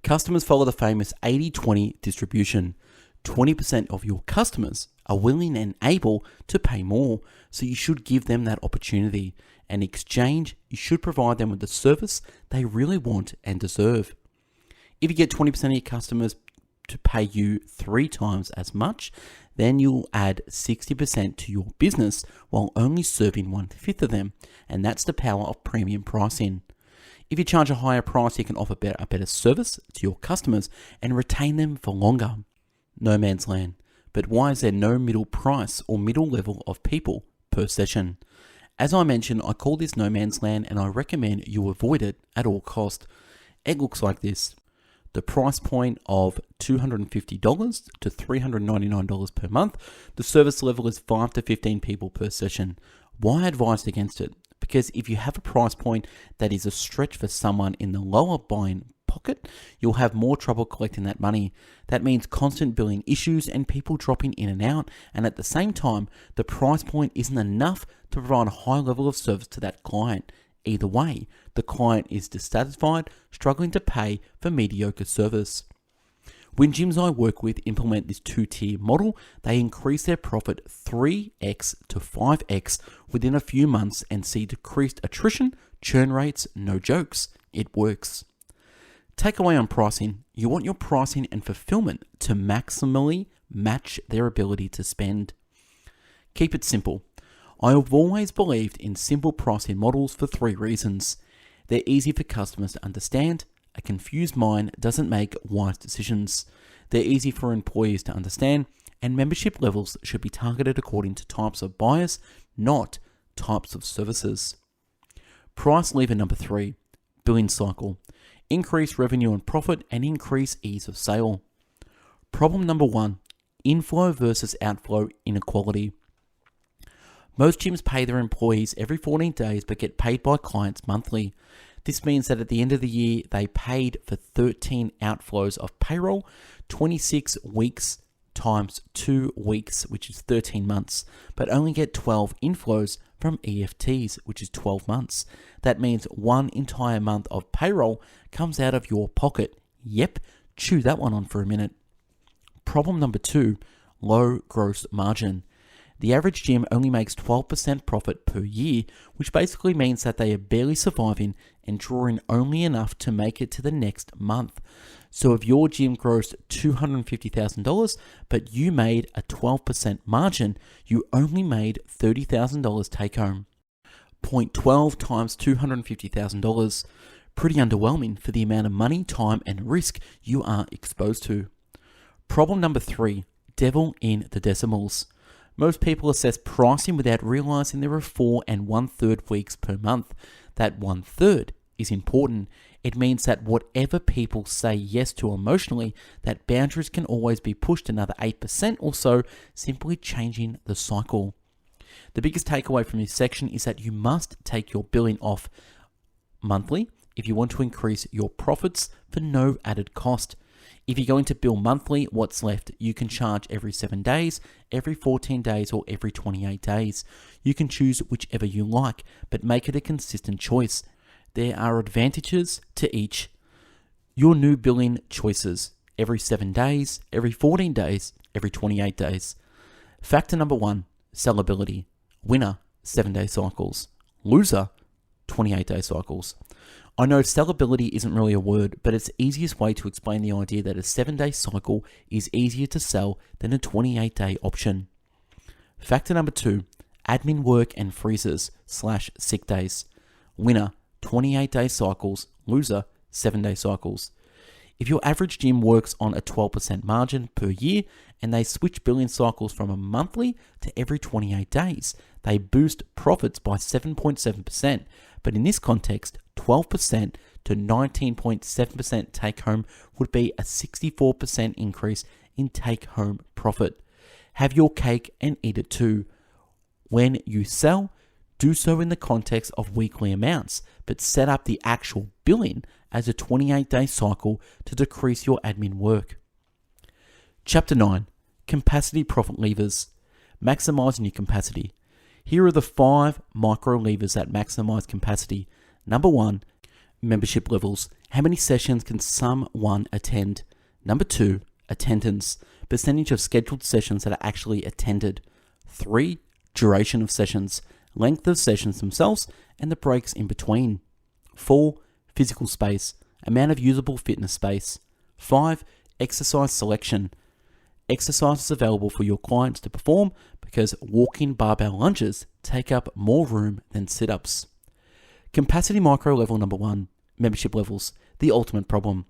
Customers follow the famous 80-20 distribution. 20% of your customers are willing and able to pay more, so you should give them that opportunity. In exchange, you should provide them with the service they really want and deserve. If you get 20% of your customers to pay you 3 times as much, then you'll add 60% to your business while only serving 1/5 of them, and that's the power of premium pricing. If you charge a higher price, you can offer a better service to your customers and retain them for longer. No man's land. But why is there no middle price or middle level of people per session? As I mentioned, I call this no man's land and I recommend you avoid it at all cost. It looks like this. The price point of $250 to $399 per month. The service level is 5 to 15 people per session. Why I advised against it? Because if you have a price point that is a stretch for someone in the lower buying pocket, you'll have more trouble collecting that money. That means constant billing issues and people dropping in and out, and at the same time, the price point isn't enough to provide a high level of service to that client. Either way, the client is dissatisfied, struggling to pay for mediocre service. When gyms I work with implement this 2-tier model, they increase their profit 3x to 5x within a few months and see decreased attrition, churn rates, no jokes. It works. Takeaway on pricing. You want your pricing and fulfillment to maximally match their ability to spend. Keep it simple. I have always believed in simple pricing models for 3 reasons. They're easy for customers to understand. A confused mind doesn't make wise decisions. They're easy for employees to understand, and membership levels should be targeted according to types of buyers, not types of services. Price lever number 3, billing cycle. Increase revenue and profit and increase ease of sale. Problem number 1, inflow versus outflow inequality. Most gyms pay their employees every 14 days but get paid by clients monthly. This means that at the end of the year, they paid for 13 outflows of payroll, 26 weeks times 2 weeks, which is 13 months, but only get 12 inflows from EFTs, which is 12 months. That means 1 entire month of payroll comes out of your pocket. Yep, chew that one on for a minute. Problem number 2, low gross margin. The average gym only makes 12% profit per year, which basically means that they are barely surviving and drawing only enough to make it to the next month. So if your gym grossed $250,000, but you made a 12% margin, you only made $30,000 take home. 0.12 times $250,000. Pretty underwhelming for the amount of money, time, and risk you are exposed to. Problem number 3, devil in the decimals. Most people assess pricing without realizing there are 4 1/3 weeks per month. That 1/3 is important. It means that whatever people say yes to emotionally, that boundaries can always be pushed another 8% or so, simply changing the cycle. The biggest takeaway from this section is that you must take your billing off monthly if you want to increase your profits for no added cost. If you're going to bill monthly, what's left? You can charge every 7 days, every 14 days, or every 28 days. You can choose whichever you like, but make it a consistent choice. There are advantages to each. Your new billing choices: every 7 days, every 14 days, every 28 days. Factor number 1, sellability. Winner, 7-day cycles. Loser, 28-day cycles. I know sellability isn't really a word, but it's the easiest way to explain the idea that a 7-day cycle is easier to sell than a 28-day option. Factor number 2, admin work and freezes / sick days. Winner, 28-day cycles. Loser, 7-day cycles. If your average gym works on a 12% margin per year and they switch billing cycles from a monthly to every 28 days, they boost profits by 7.7%. But in this context, 12% to 19.7% take home would be a 64% increase in take home profit. Have your cake and eat it too. When you sell, do so in the context of weekly amounts, but set up the actual billing as a 28-day cycle to decrease your admin work. Chapter 9, Capacity Profit Levers. Maximizing your capacity. Here are the 5 micro levers that maximize capacity. Number 1, membership levels. How many sessions can someone attend? Number 2, attendance. Percentage of scheduled sessions that are actually attended. 3, duration of sessions. Length of sessions themselves and the breaks in between. 4, physical space. Amount of usable fitness space. 5, exercise selection. Exercises available for your clients to perform because walking barbell lunges take up more room than sit-ups. Capacity micro level number 1, membership levels, the ultimate problem.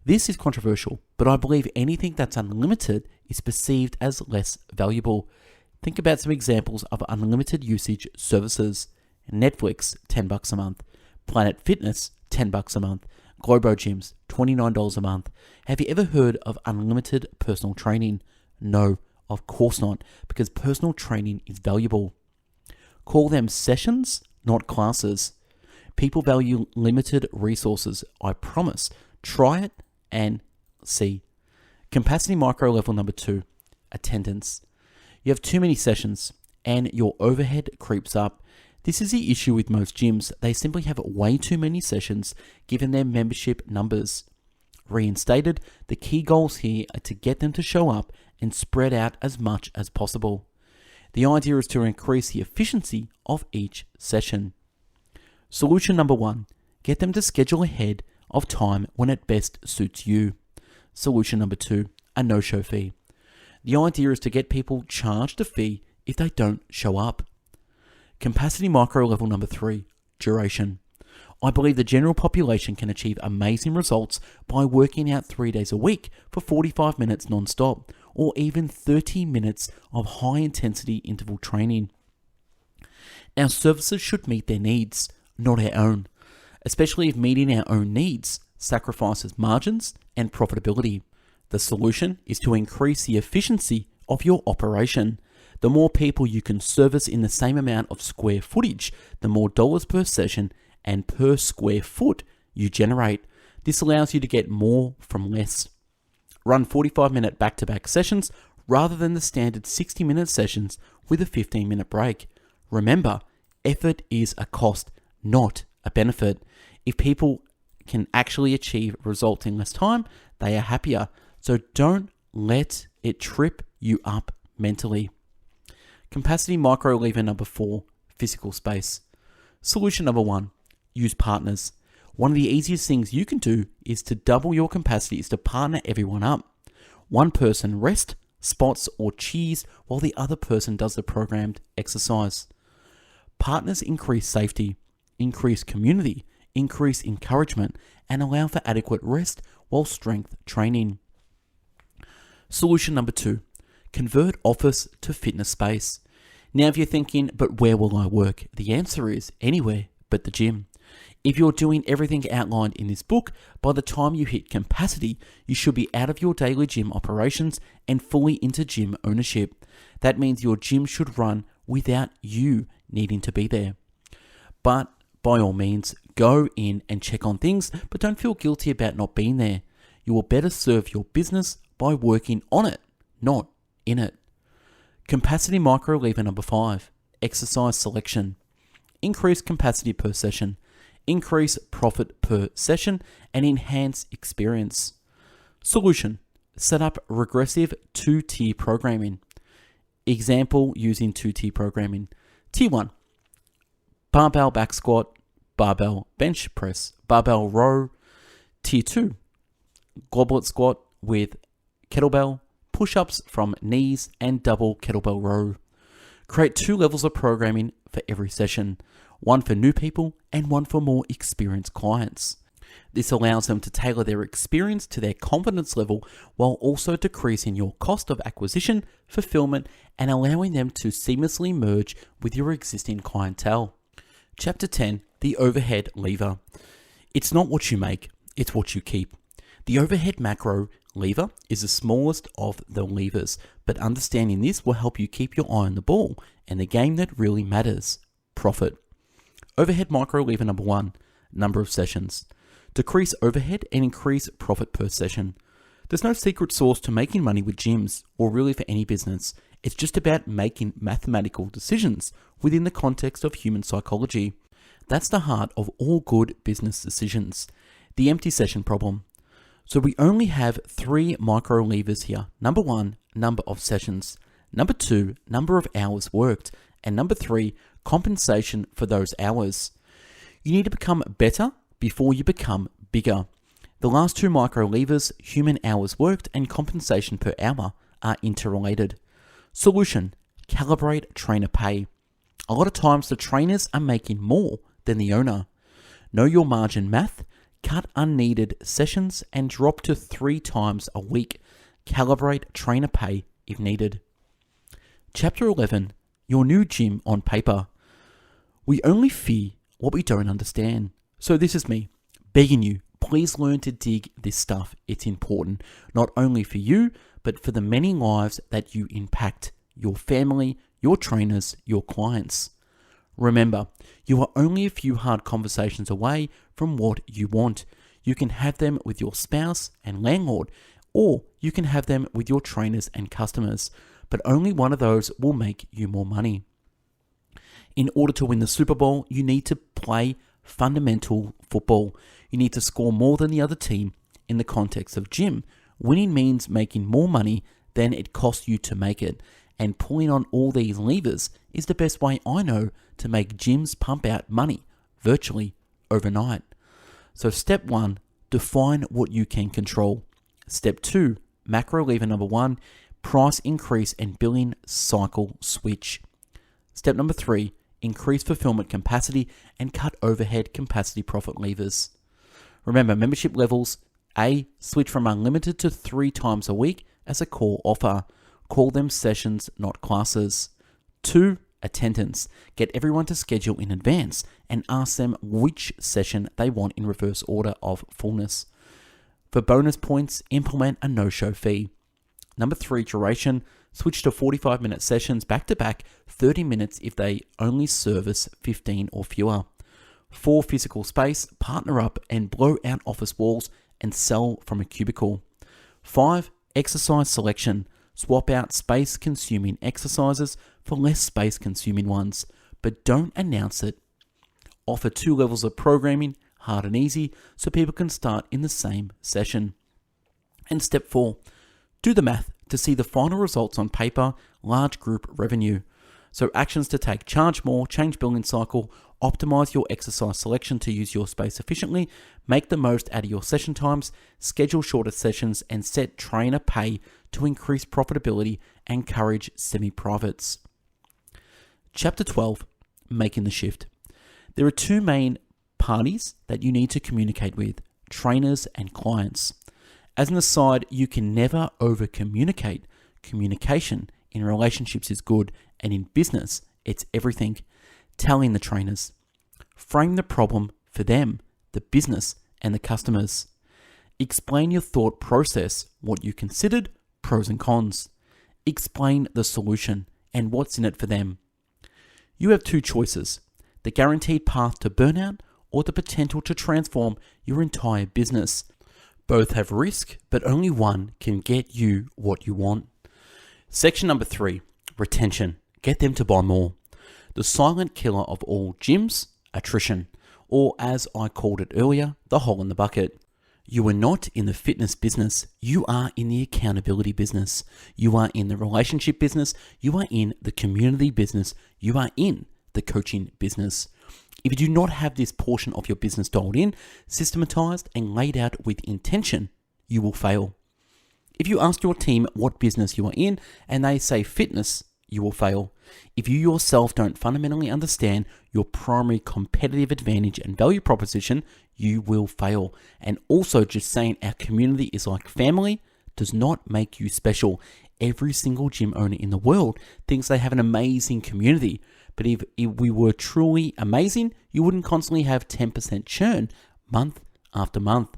This is controversial, but I believe anything that's unlimited is perceived as less valuable. Think about some examples of unlimited usage services. Netflix, $10 a month. Planet Fitness, $10 a month. Globo Gyms, $29 a month. Have you ever heard of unlimited personal training? No, of course not, because personal training is valuable. Call them sessions, not classes. People value limited resources, I promise. Try it and see. Capacity micro level number 2, attendance. You have too many sessions and your overhead creeps up. This is the issue with most gyms. They simply have way too many sessions given their membership numbers. Reinstated, the key goals here are to get them to show up and spread out as much as possible. The idea is to increase the efficiency of each session. Solution number 1, get them to schedule ahead of time when it best suits you. Solution number 2, a no-show fee. The idea is to get people charged a fee if they don't show up. Capacity micro level number 3, duration. I believe the general population can achieve amazing results by working out 3 days a week for 45 minutes non-stop, or even 30 minutes of high-intensity interval training. Our services should meet their needs, not our own, especially if meeting our own needs sacrifices margins and profitability. The solution is to increase the efficiency of your operation. The more people you can service in the same amount of square footage, the more dollars per session and per square foot you generate. This allows you to get more from less. Run 45-minute back-to-back sessions rather than the standard 60-minute sessions with a 15-minute break. Remember, effort is a cost, not a benefit. If people can actually achieve results in less time, they are happier. So don't let it trip you up mentally. Capacity micro lever number 4, physical space. Solution number 1, use partners. One of the easiest things you can do is to double your capacity is to partner everyone up. One person rest, spots, or cheers while the other person does the programmed exercise. Partners increase safety, increase community, increase encouragement, and allow for adequate rest while strength training. Solution number 2, convert office to fitness space. Now if you're thinking, but where will I work? The answer is anywhere but the gym. If you're doing everything outlined in this book, by the time you hit capacity, you should be out of your daily gym operations and fully into gym ownership. That means your gym should run without you needing to be there. But by all means, go in and check on things, but don't feel guilty about not being there. You will better serve your business by working on it, not in it. Capacity micro lever number 5, exercise selection. Increase capacity per session, increase profit per session, and enhance experience. Solution, set up regressive 2-tier programming. Example using 2-tier programming. Tier 1, barbell back squat, barbell bench press, barbell row. Tier 2, goblet squat with kettlebell, push-ups from knees, and double kettlebell row. Create 2 levels of programming for every session, one for new people and one for more experienced clients. This allows them to tailor their experience to their confidence level while also decreasing your cost of acquisition, fulfillment, and allowing them to seamlessly merge with your existing clientele. Chapter 10, the overhead lever. It's not what you make, it's what you keep. The overhead macro lever is the smallest of the levers, but understanding this will help you keep your eye on the ball and the game that really matters, profit. Overhead micro lever number 1, number of sessions. Decrease overhead and increase profit per session. There's no secret sauce to making money with gyms, or really for any business. It's just about making mathematical decisions within the context of human psychology. That's the heart of all good business decisions. The empty session problem. So we only have 3 micro levers here. Number 1, number of sessions. Number 2, number of hours worked. And number 3, compensation for those hours. You need to become better before you become bigger. The last 2 micro levers, human hours worked and compensation per hour, are interrelated. Solution, calibrate trainer pay. A lot of times the trainers are making more than the owner. Know your margin math, cut unneeded sessions, and drop to 3 times a week. Calibrate trainer pay if needed. Chapter 11, your new gym on paper. We only fear what we don't understand. So this is me, begging you, please learn to dig this stuff. It's important, not only for you, but for the many lives that you impact, your family, your trainers, your clients. Remember, you are only a few hard conversations away from what you want. You can have them with your spouse and landlord, or you can have them with your trainers and customers, but only one of those will make you more money. In order to win the Super Bowl, you need to play fundamental football. You need to score more than the other team. In the context of gym, winning means making more money than it costs you to make it, and pulling on all these levers is the best way I know to make gyms pump out money virtually overnight. So step 1, define what you can control. Step 2, macro lever number 1, price increase and billing cycle switch. Step number 3, increase fulfillment capacity and cut overhead capacity profit levers. Remember, membership levels, A, switch from unlimited to 3 times a week as a core offer. Call them sessions, not classes. 2, attendance. Get everyone to schedule in advance and ask them which session they want in reverse order of fullness. For bonus points, implement a no-show fee. Number 3, duration. Switch to 45-minute sessions back-to-back, 30 minutes if they only service 15 or fewer. 4 physical space, partner up and blow out office walls and sell from a cubicle. 5 exercise selection, swap out space consuming exercises for less space consuming ones, but don't announce it. Offer 2 levels of programming, hard and easy, so people can start in the same session. And step 4, do the math to see the final results on paper, large group revenue. So actions to take: charge more, change billing cycle, optimize your exercise selection to use your space efficiently, make the most out of your session times, schedule shorter sessions, and set trainer pay to increase profitability and encourage semi-privates. Chapter 12, making the shift. There are 2 main parties that you need to communicate with: trainers and clients. As an aside, you can never over-communicate. Communication in relationships is good, and in business, it's everything. Telling the trainers. Frame the problem for them, the business, and the customers. Explain your thought process, what you considered, pros and cons. Explain the solution and what's in it for them. You have 2 choices: the guaranteed path to burnout or the potential to transform your entire business. Both have risk, but only one can get you what you want. Section number 3, retention. Get them to buy more. The silent killer of all gyms, attrition, or as I called it earlier, the hole in the bucket. You are not in the fitness business. You are in the accountability business. You are in the relationship business. You are in the community business. You are in the coaching business. If you do not have this portion of your business dialed in, systematized, and laid out with intention, you will fail. If you ask your team what business you are in and they say fitness, you will fail. If you yourself don't fundamentally understand your primary competitive advantage and value proposition, you will fail. And also, just saying our community is like family does not make you special. Every single gym owner in the world thinks they have an amazing community. But if we were truly amazing, you wouldn't constantly have 10% churn month after month.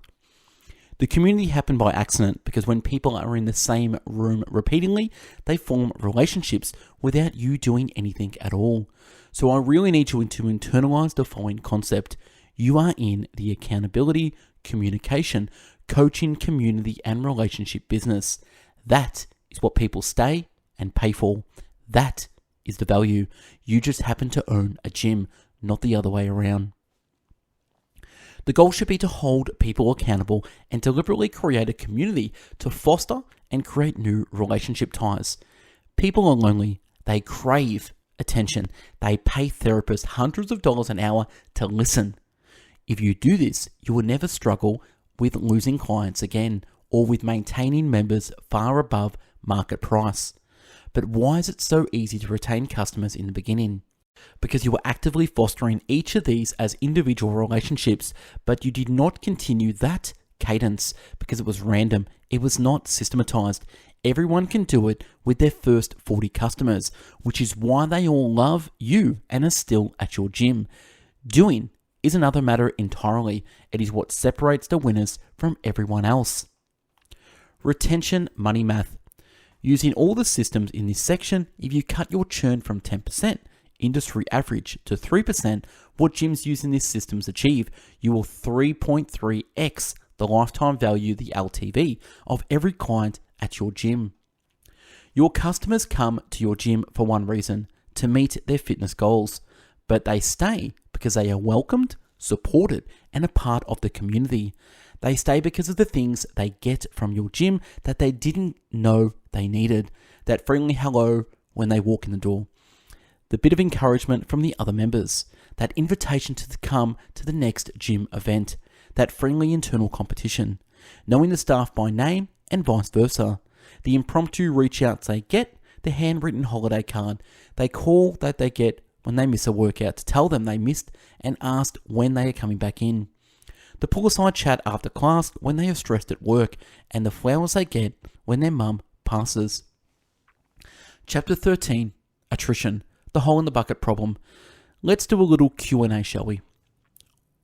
The community happened by accident because when people are in the same room repeatedly, they form relationships without you doing anything at all. So I really need you to internalize the following concept. You are in the accountability, communication, coaching, community, and relationship business. That is what people stay and pay for. That is the value. You just happen to own a gym, not the other way around. The goal should be to hold people accountable and deliberately create a community to foster and create new relationship ties. People are lonely. They crave attention. They pay therapists hundreds of dollars an hour to listen. If you do this, you will never struggle with losing clients again or with maintaining members far above market price. But why is it so easy to retain customers in the beginning? Because you were actively fostering each of these as individual relationships, but you did not continue that cadence because it was random. It was not systematized. Everyone can do it with their first 40 customers, which is why they all love you and are still at your gym. Doing is another matter entirely. It is what separates the winners from everyone else. Retention money math. Using all the systems in this section, if you cut your churn from 10%, industry average, to 3%, what gyms using these systems achieve, you will 3.3x the lifetime value, the LTV, of every client at your gym. Your customers come to your gym for one reason, to meet their fitness goals, but they stay because they are welcomed, supported, and a part of the community. They stay because of the things they get from your gym that they didn't know they needed. That friendly hello when they walk in the door. The bit of encouragement from the other members. That invitation to come to the next gym event. That friendly internal competition. Knowing the staff by name and vice versa. The impromptu reach outs they get. The handwritten holiday card. They call that they get when they miss a workout to tell them they missed and asked when they are coming back in. The pull-aside chat after class when they are stressed at work, and the flowers they get when their mum passes. Chapter 13, Attrition, the hole in the bucket problem. Let's do a little Q&A, shall we?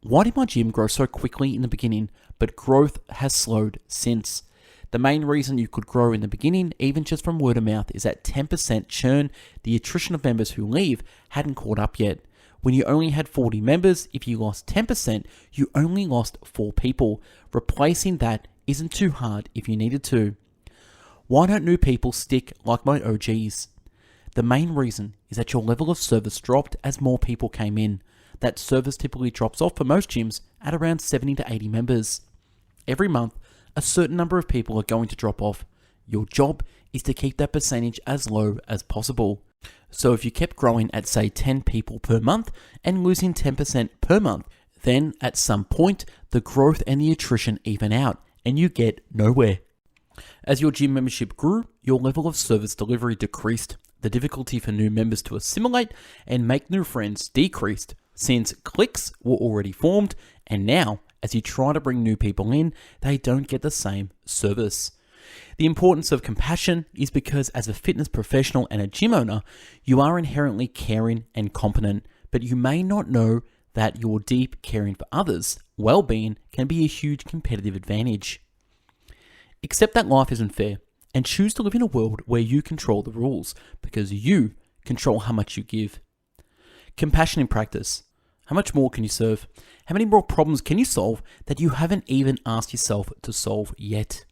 Why did my gym grow so quickly in the beginning, but growth has slowed since? The main reason you could grow in the beginning, even just from word of mouth, is that 10% churn, the attrition of members who leave, hadn't caught up yet. When you only had 40 members, if you lost 10%, you only lost 4 people. Replacing that isn't too hard if you needed to. Why don't new people stick like my OGs? The main reason is that your level of service dropped as more people came in. That service typically drops off for most gyms at around 70 to 80 members. Every month, a certain number of people are going to drop off. Your job is to keep that percentage as low as possible. So if you kept growing at say 10 people per month and losing 10% per month, then at some point the growth and the attrition even out and you get nowhere. As your gym membership grew, your level of service delivery decreased. The difficulty for new members to assimilate and make new friends decreased since cliques were already formed, and now as you try to bring new people in, they don't get the same service. The importance of compassion is because as a fitness professional and a gym owner, you are inherently caring and competent, but you may not know that your deep caring for others' well-being can be a huge competitive advantage. Accept that life isn't fair and choose to live in a world where you control the rules because you control how much you give. Compassion in practice. How much more can you serve? How many more problems can you solve that you haven't even asked yourself to solve yet?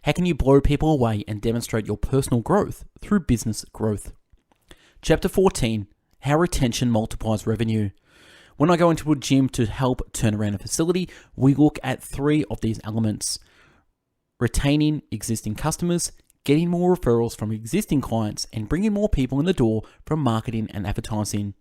How can you blow people away and demonstrate your personal growth through business growth? Chapter 14, How Retention Multiplies Revenue. When I go into a gym to help turn around a facility, we look at 3 of these elements: retaining existing customers, getting more referrals from existing clients, and bringing more people in the door from marketing and advertising.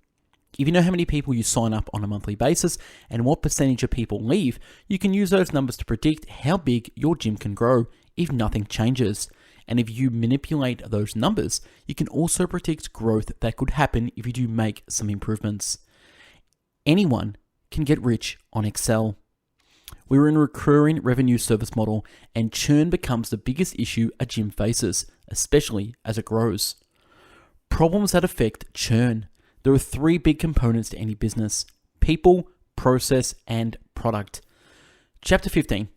If you know how many people you sign up on a monthly basis and what percentage of people leave, you can use those numbers to predict how big your gym can grow if nothing changes. And if you manipulate those numbers, you can also predict growth that could happen if you do make some improvements. Anyone can get rich on Excel. We're in a recurring revenue service model, and churn becomes the biggest issue a gym faces, especially as it grows. Problems that affect churn. There are 3 big components to any business: people, process, and product. Chapter 15,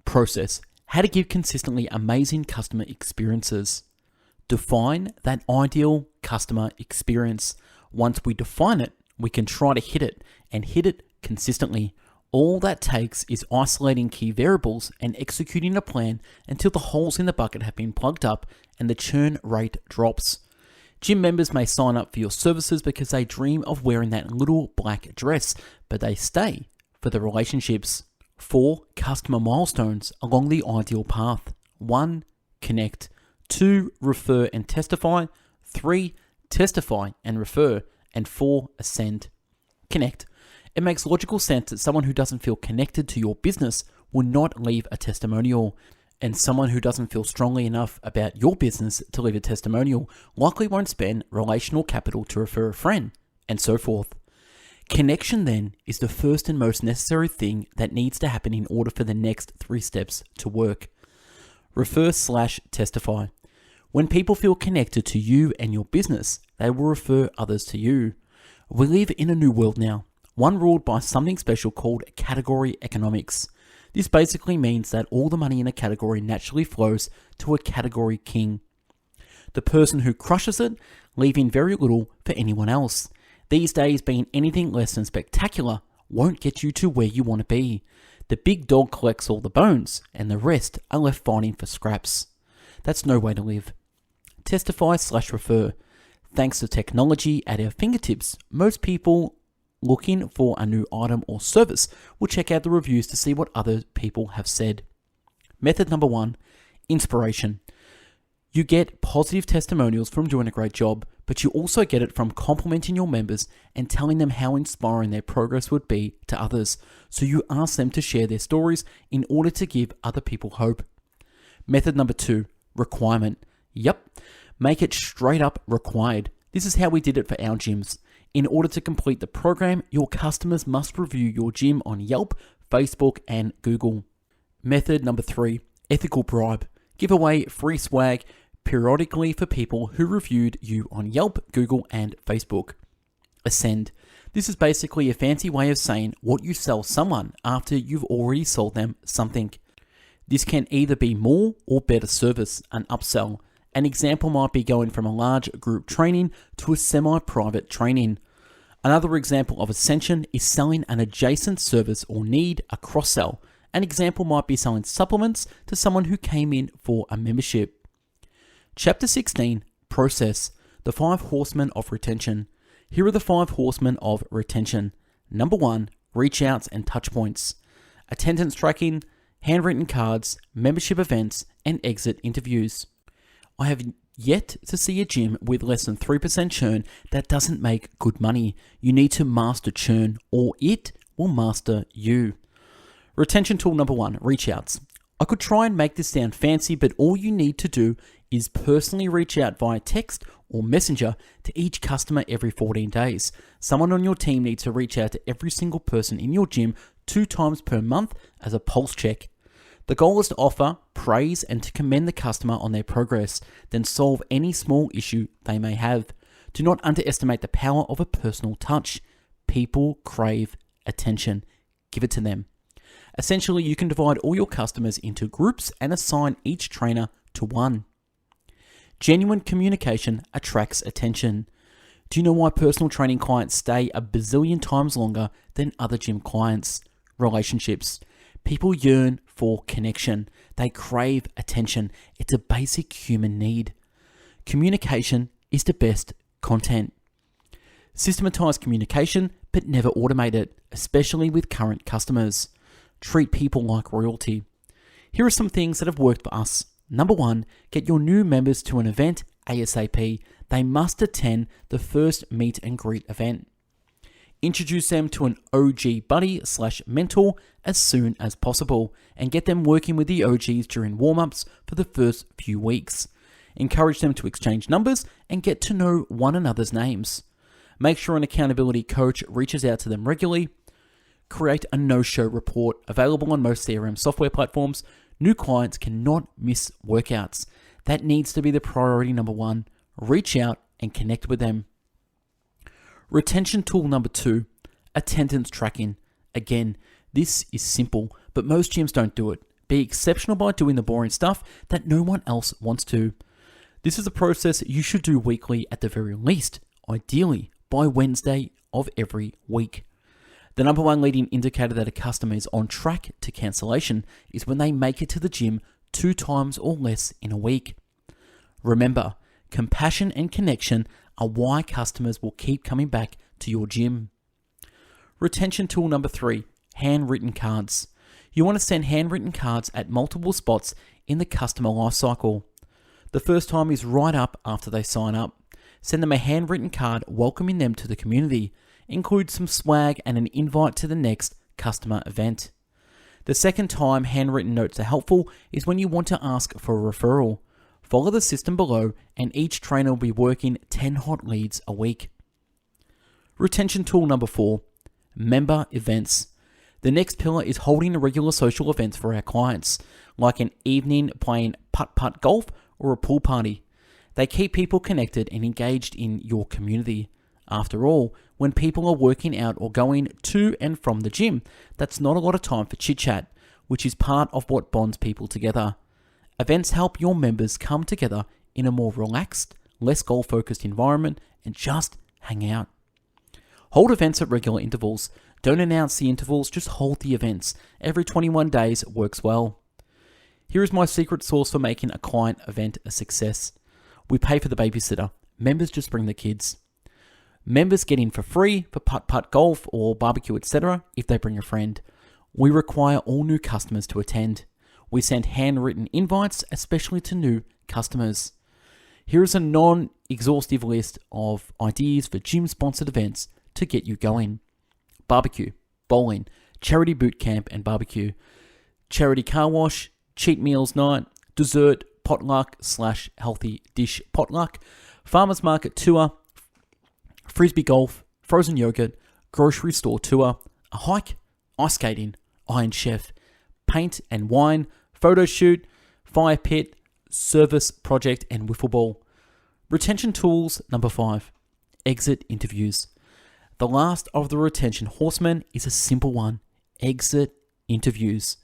Process. How to give consistently amazing customer experiences. Define that ideal customer experience. Once we define it, we can try to hit it and hit it consistently. All that takes is isolating key variables and executing a plan until the holes in the bucket have been plugged up and the churn rate drops. Gym members may sign up for your services because they dream of wearing that little black dress, but they stay for the relationships. 4 customer milestones along the ideal path. 1. Connect. 2. Refer and testify. 3. Testify and refer. And 4. Ascend. Connect. It makes logical sense that someone who doesn't feel connected to your business will not leave a testimonial. And someone who doesn't feel strongly enough about your business to leave a testimonial likely won't spend relational capital to refer a friend, and so forth. Connection then is the first and most necessary thing that needs to happen in order for the next 3 steps to work. Refer/testify. When people feel connected to you and your business, they will refer others to you. We live in a new world now, one ruled by something special called category economics. This basically means that all the money in a category naturally flows to a category king, the person who crushes it, leaving very little for anyone else. These days, being anything less than spectacular won't get you to where you want to be. The big dog collects all the bones, and the rest are left fighting for scraps. That's no way to live. Testify/refer. Thanks to technology at our fingertips, most people looking for a new item or service will check out the reviews to see what other people have said. Method number 1, inspiration. You get positive testimonials from doing a great job, but you also get it from complimenting your members and telling them how inspiring their progress would be to others. So you ask them to share their stories in order to give other people hope. Method number 2, requirement. Yep, make it straight up required. This is how we did it for our gyms. In order to complete the program, your customers must review your gym on Yelp, Facebook, and Google. Method number 3, ethical bribe. Give away free swag periodically for people who reviewed you on Yelp, Google, and Facebook. Ascend. This is basically a fancy way of saying what you sell someone after you've already sold them something. This can either be more or better service, an upsell. An example might be going from a large group training to a semi-private training. Another example of ascension is selling an adjacent service or need, a cross-sell. An example might be selling supplements to someone who came in for a membership. Chapter 16, Process, the 5 horsemen of retention. Here are the 5 horsemen of retention. Number 1, reach outs and touch points. Attendance tracking, handwritten cards, membership events, and exit interviews. I have yet to see a gym with less than 3% churn that doesn't make good money. You need to master churn, or it will master you. Retention tool number 1, reach outs. I could try and make this sound fancy, but all you need to do is personally reach out via text or messenger to each customer every 14 days. Someone on your team needs to reach out to every single person in your gym 2 times per month as a pulse check. The goal is to offer, praise, and to commend the customer on their progress, then solve any small issue they may have. Do not underestimate the power of a personal touch. People crave attention. Give it to them. Essentially, you can divide all your customers into groups and assign each trainer to one. Genuine communication attracts attention. Do you know why personal training clients stay a bazillion times longer than other gym clients? Relationships. People yearn for connection. They crave attention. It's a basic human need. Communication is the best content. Systematize communication, but never automate it, especially with current customers. Treat people like royalty. Here are some things that have worked for us. Number 1, get your new members to an event ASAP. They must attend the first meet and greet event. Introduce them to an OG buddy/mentor as soon as possible and get them working with the OGs during warm-ups for the first few weeks. Encourage them to exchange numbers and get to know one another's names. Make sure an accountability coach reaches out to them regularly. Create a no-show report available on most CRM software platforms. New clients cannot miss workouts. That needs to be the priority number 1. Reach out and connect with them. Retention tool number 2, attendance tracking. Again, this is simple, but most gyms don't do it. Be exceptional by doing the boring stuff that no one else wants to. This is a process you should do weekly at the very least, ideally by Wednesday of every week. The number 1 leading indicator that a customer is on track to cancellation is when they make it to the gym 2 times or less in a week. Remember, compassion and connection are why customers will keep coming back to your gym. Retention tool number 3, handwritten cards. You want to send handwritten cards at multiple spots in the customer lifecycle. The first time is right up after they sign up. Send them a handwritten card welcoming them to the community. Include some swag and an invite to the next customer event. The second time handwritten notes are helpful is when you want to ask for a referral. Follow the system below and each trainer will be working 10 hot leads a week. Retention tool number 4, member events. The next pillar is holding regular social events for our clients, like an evening playing putt-putt golf or a pool party. They keep people connected and engaged in your community. After all, when people are working out or going to and from the gym, that's not a lot of time for chit-chat, which is part of what bonds people together. Events help your members come together in a more relaxed, less goal-focused environment and just hang out. Hold events at regular intervals. Don't announce the intervals, just hold the events. Every 21 days works well. Here is my secret sauce for making a client event a success. We pay for the babysitter. Members just bring the kids. Members get in for free for putt-putt golf or barbecue, etc. if they bring a friend. We require all new customers to attend. We send handwritten invites, especially to new customers. Here is a non-exhaustive list of ideas for gym-sponsored events to get you going. Barbecue, bowling, charity boot camp and barbecue, charity car wash, cheat meals night, dessert, potluck/healthy dish potluck, farmers market tour, frisbee golf, frozen yogurt, grocery store tour, a hike, ice skating, Iron Chef, paint and wine, photo shoot, fire pit, service project, and wiffle ball. Retention tools number 5, exit interviews. The last of the retention horsemen is a simple one, exit interviews.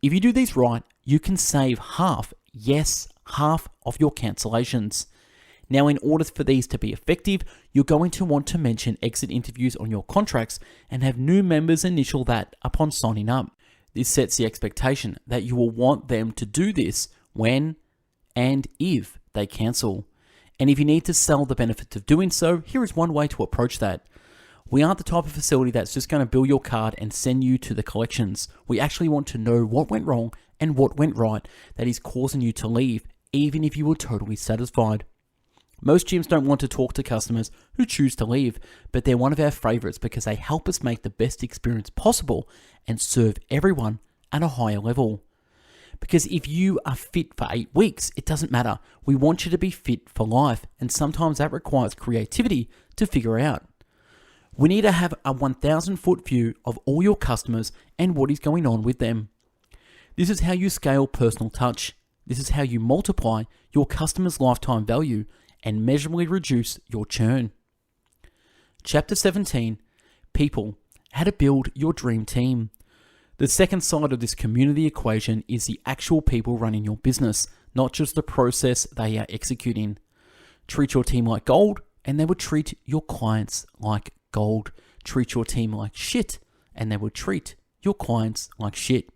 If you do these right, you can save half of your cancellations. Now, in order for these to be effective, you're going to want to mention exit interviews on your contracts and have new members initial that upon signing up. This sets the expectation that you will want them to do this when and if they cancel. And if you need to sell the benefits of doing so, here is one way to approach that. We aren't the type of facility that's just going to bill your card and send you to the collections. We actually want to know what went wrong and what went right that is causing you to leave, even if you were totally satisfied. Most gyms don't want to talk to customers who choose to leave, but they're one of our favorites because they help us make the best experience possible and serve everyone at a higher level. Because if you are fit for 8 weeks, it doesn't matter. We want you to be fit for life, and sometimes that requires creativity to figure out. We need to have a 1,000-foot view of all your customers and what is going on with them. This is how you scale personal touch. This is how you multiply your customer's lifetime value and measurably reduce your churn. Chapter 17, People, How to Build Your Dream Team. The second side of this community equation is the actual people running your business, not just the process they are executing. Treat your team like gold, and they will treat your clients like gold. Treat your team like shit, and they will treat your clients like shit.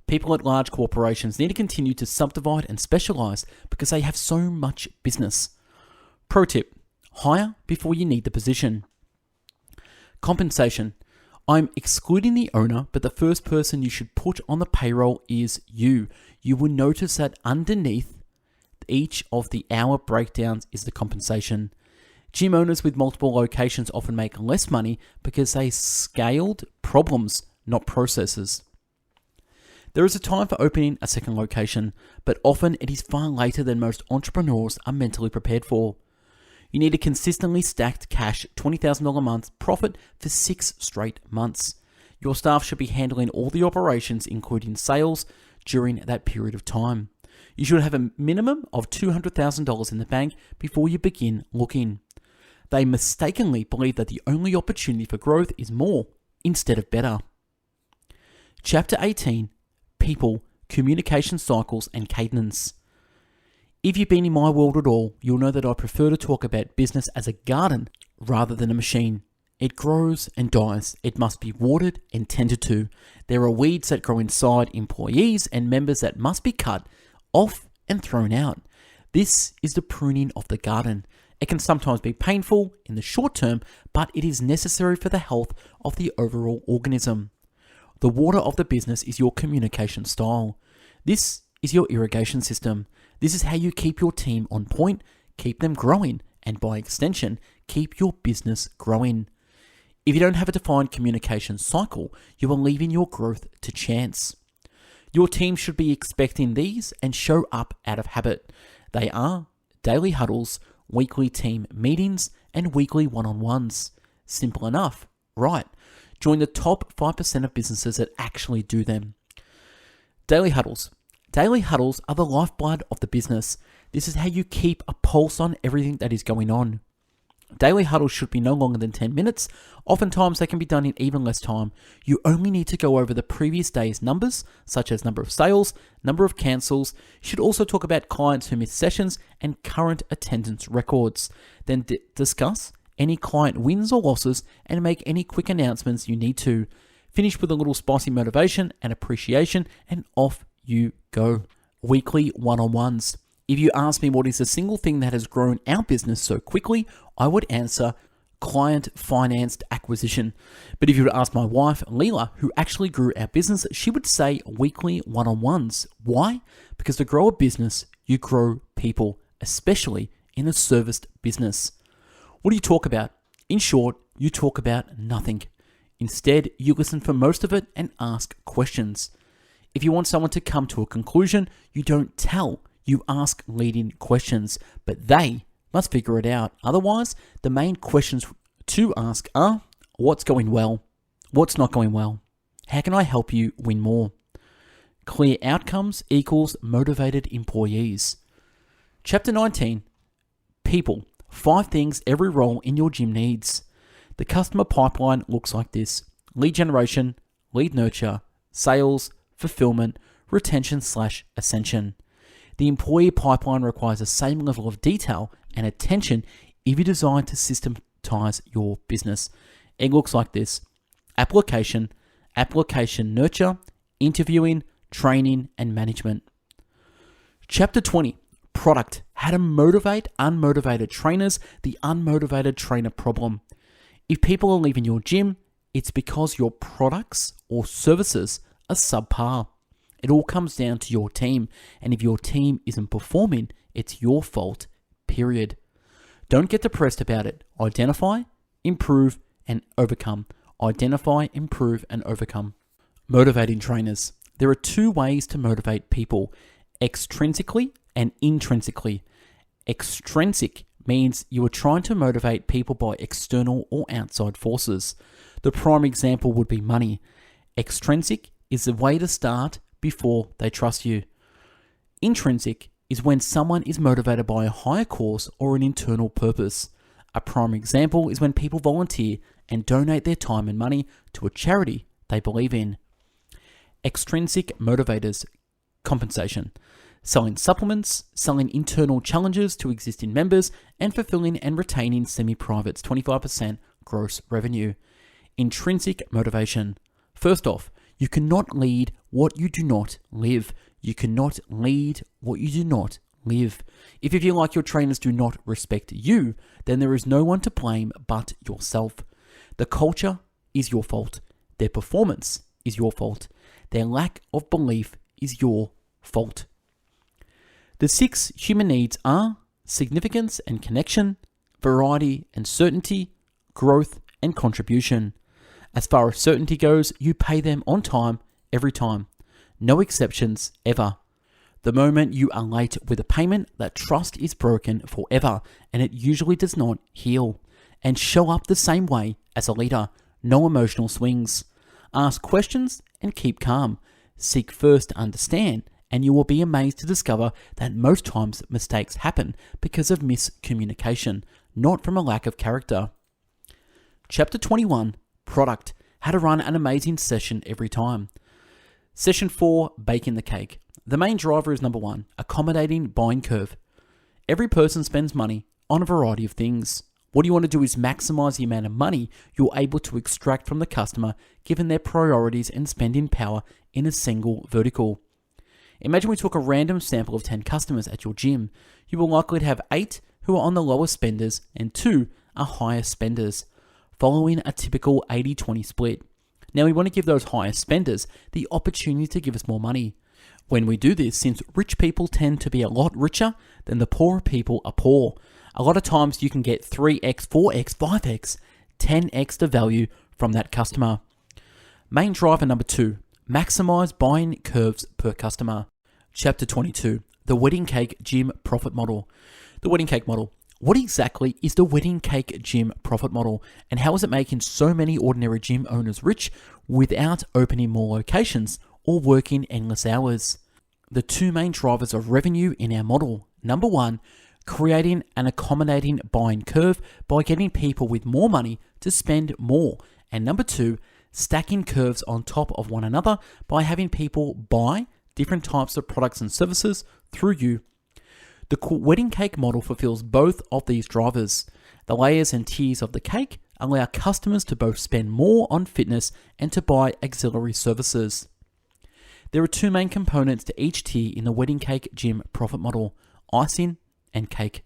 People at large corporations need to continue to subdivide and specialize because they have so much business. Pro tip, hire before you need the position. Compensation. I'm excluding the owner, but the first person you should put on the payroll is you. You will notice that underneath each of the hour breakdowns is the compensation. Gym owners with multiple locations often make less money because they scaled problems, not processes. There is a time for opening a second location, but often it is far later than most entrepreneurs are mentally prepared for. You need a consistently stacked cash $20,000 a month profit for 6 straight months. Your staff should be handling all the operations, including sales, during that period of time. You should have a minimum of $200,000 in the bank before you begin looking. They mistakenly believe that the only opportunity for growth is more instead of better. Chapter 18, People, Communication Cycles and Cadence. If you've been in my world at all, you'll know that I prefer to talk about business as a garden rather than a machine. It grows and dies. It must be watered and tended to. There are weeds that grow inside employees and members that must be cut off and thrown out. This is the pruning of the garden. It can sometimes be painful in the short term, but it is necessary for the health of the overall organism. The water of the business is your communication style. This is your irrigation system. This is how you keep your team on point, keep them growing, and by extension, keep your business growing. If you don't have a defined communication cycle, you are leaving your growth to chance. Your team should be expecting these and show up out of habit. They are daily huddles, weekly team meetings, and weekly one-on-ones. Simple enough, right? Join the top 5% of businesses that actually do them. Daily huddles. Daily huddles are the lifeblood of the business. This is how you keep a pulse on everything that is going on. Daily huddles should be no longer than 10 minutes. Oftentimes they can be done in even less time. You only need to go over the previous day's numbers, such as number of sales, number of cancels. You should also talk about clients who missed sessions and current attendance records. Then discuss any client wins or losses and make any quick announcements you need to. Finish with a little spicy motivation and appreciation, and off you go. Weekly one-on-ones. If you ask me what is the single thing that has grown our business so quickly, I would answer client-financed acquisition. But if you would ask my wife, Leela, who actually grew our business, she would say weekly one-on-ones. Why? Because to grow a business, you grow people, especially in a serviced business. What do you talk about? In short, you talk about nothing. Instead, you listen for most of it and ask questions. If you want someone to come to a conclusion, you don't tell. You ask leading questions, but they must figure it out. Otherwise, the main questions to ask are, what's going well? What's not going well? How can I help you win more? Clear outcomes equals motivated employees. Chapter 19, People. 5 things every role in your gym needs. The customer pipeline looks like this: lead generation, lead nurture, sales, fulfillment, retention/ascension. The employee pipeline requires the same level of detail and attention if you desire to systematize your business. It looks like this: application, application nurture, interviewing, training, and management. Chapter 20, product, how to motivate unmotivated trainers, the unmotivated trainer problem. If people are leaving your gym, it's because your products or services are subpar. It all comes down to your team, and if your team isn't performing, it's your fault, period. Don't get depressed about it. Identify, improve, and overcome. Identify, improve, and overcome. Motivating trainers. There are two ways to motivate people: extrinsically and intrinsically. Extrinsic means you are trying to motivate people by external or outside forces. The prime example would be money. Extrinsic is the way to start before they trust you. Intrinsic is when someone is motivated by a higher cause or an internal purpose. A prime example is when people volunteer and donate their time and money to a charity they believe in. Extrinsic motivators. Compensation. Selling supplements, selling internal challenges to existing members, and fulfilling and retaining semi-privates 25% gross revenue. Intrinsic motivation. First off, you cannot lead what you do not live. You cannot lead what you do not live. If you feel like your trainers do not respect you, then there is no one to blame but yourself. The culture is your fault. Their performance is your fault. Their lack of belief is your fault. The 6 human needs are significance and connection, variety and certainty, growth and contribution. As far as certainty goes, you pay them on time, every time. No exceptions, ever. The moment you are late with a payment, that trust is broken forever, and it usually does not heal. And show up the same way as a leader. No emotional swings. Ask questions and keep calm. Seek first to understand, and you will be amazed to discover that most times mistakes happen because of miscommunication, not from a lack of character. Chapter 21, product, how to run an amazing session every time. Session 4, baking the cake. The main driver is number 1, accommodating buying curve. Every person spends money on a variety of things. What you want to do is maximize the amount of money you're able to extract from the customer given their priorities and spending power in a single vertical. Imagine we took a random sample of 10 customers at your gym. You will likely have 8 who are on the lower spenders and 2 are higher spenders, following a typical 80-20 split. Now we want to give those higher spenders the opportunity to give us more money. When we do this, since rich people tend to be a lot richer than the poorer people are poor, a lot of times you can get 3x, 4x, 5x, 10x the value from that customer. Main driver number 2, maximize buying curves per customer. Chapter 22, the wedding cake gym profit model. The wedding cake model. What exactly is the wedding cake gym profit model, and how is it making so many ordinary gym owners rich without opening more locations or working endless hours? The 2 main drivers of revenue in our model. Number 1, creating an accommodating buying curve by getting people with more money to spend more. And number 2, stacking curves on top of one another by having people buy different types of products and services through you. The wedding cake model fulfills both of these drivers. The layers and tiers of the cake allow customers to both spend more on fitness and to buy auxiliary services. There are 2 main components to each tier in the wedding cake gym profit model: icing and cake.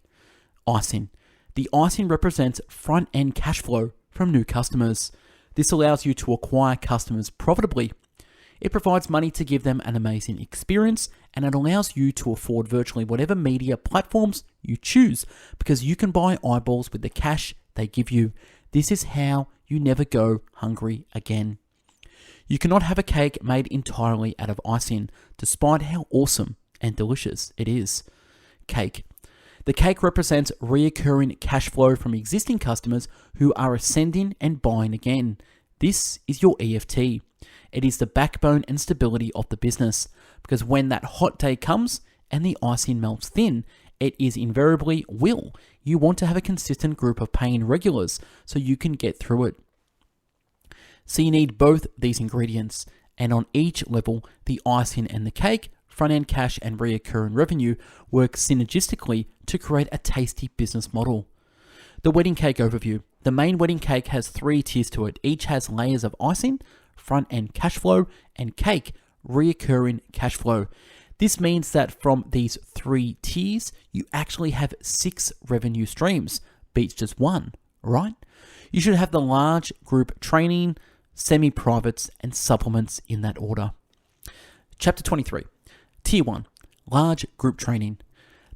Icing. The icing represents front-end cash flow from new customers. This allows you to acquire customers profitably. It provides money to give them an amazing experience, and it allows you to afford virtually whatever media platforms you choose because you can buy eyeballs with the cash they give you. This is how you never go hungry again. You cannot have a cake made entirely out of icing, despite how awesome and delicious it is. Cake. The cake represents reoccurring cash flow from existing customers who are ascending and buying again. This is your EFT. It is the backbone and stability of the business, because when that hot day comes and the icing melts thin, it is invariably will. You want to have a consistent group of paying regulars so you can get through it. So you need both these ingredients, and on each level, the icing and the cake front-end cash, and recurring revenue work synergistically to create a tasty business model. The wedding cake overview. The main wedding cake has 3 tiers to it. Each has layers of icing, front-end cash flow, and cake, recurring cash flow. This means that from these 3 tiers, you actually have 6 revenue streams, beats just 1, right? You should have the large group training, semi-privates, and supplements in that order. Chapter 23. Tier 1. Large group training.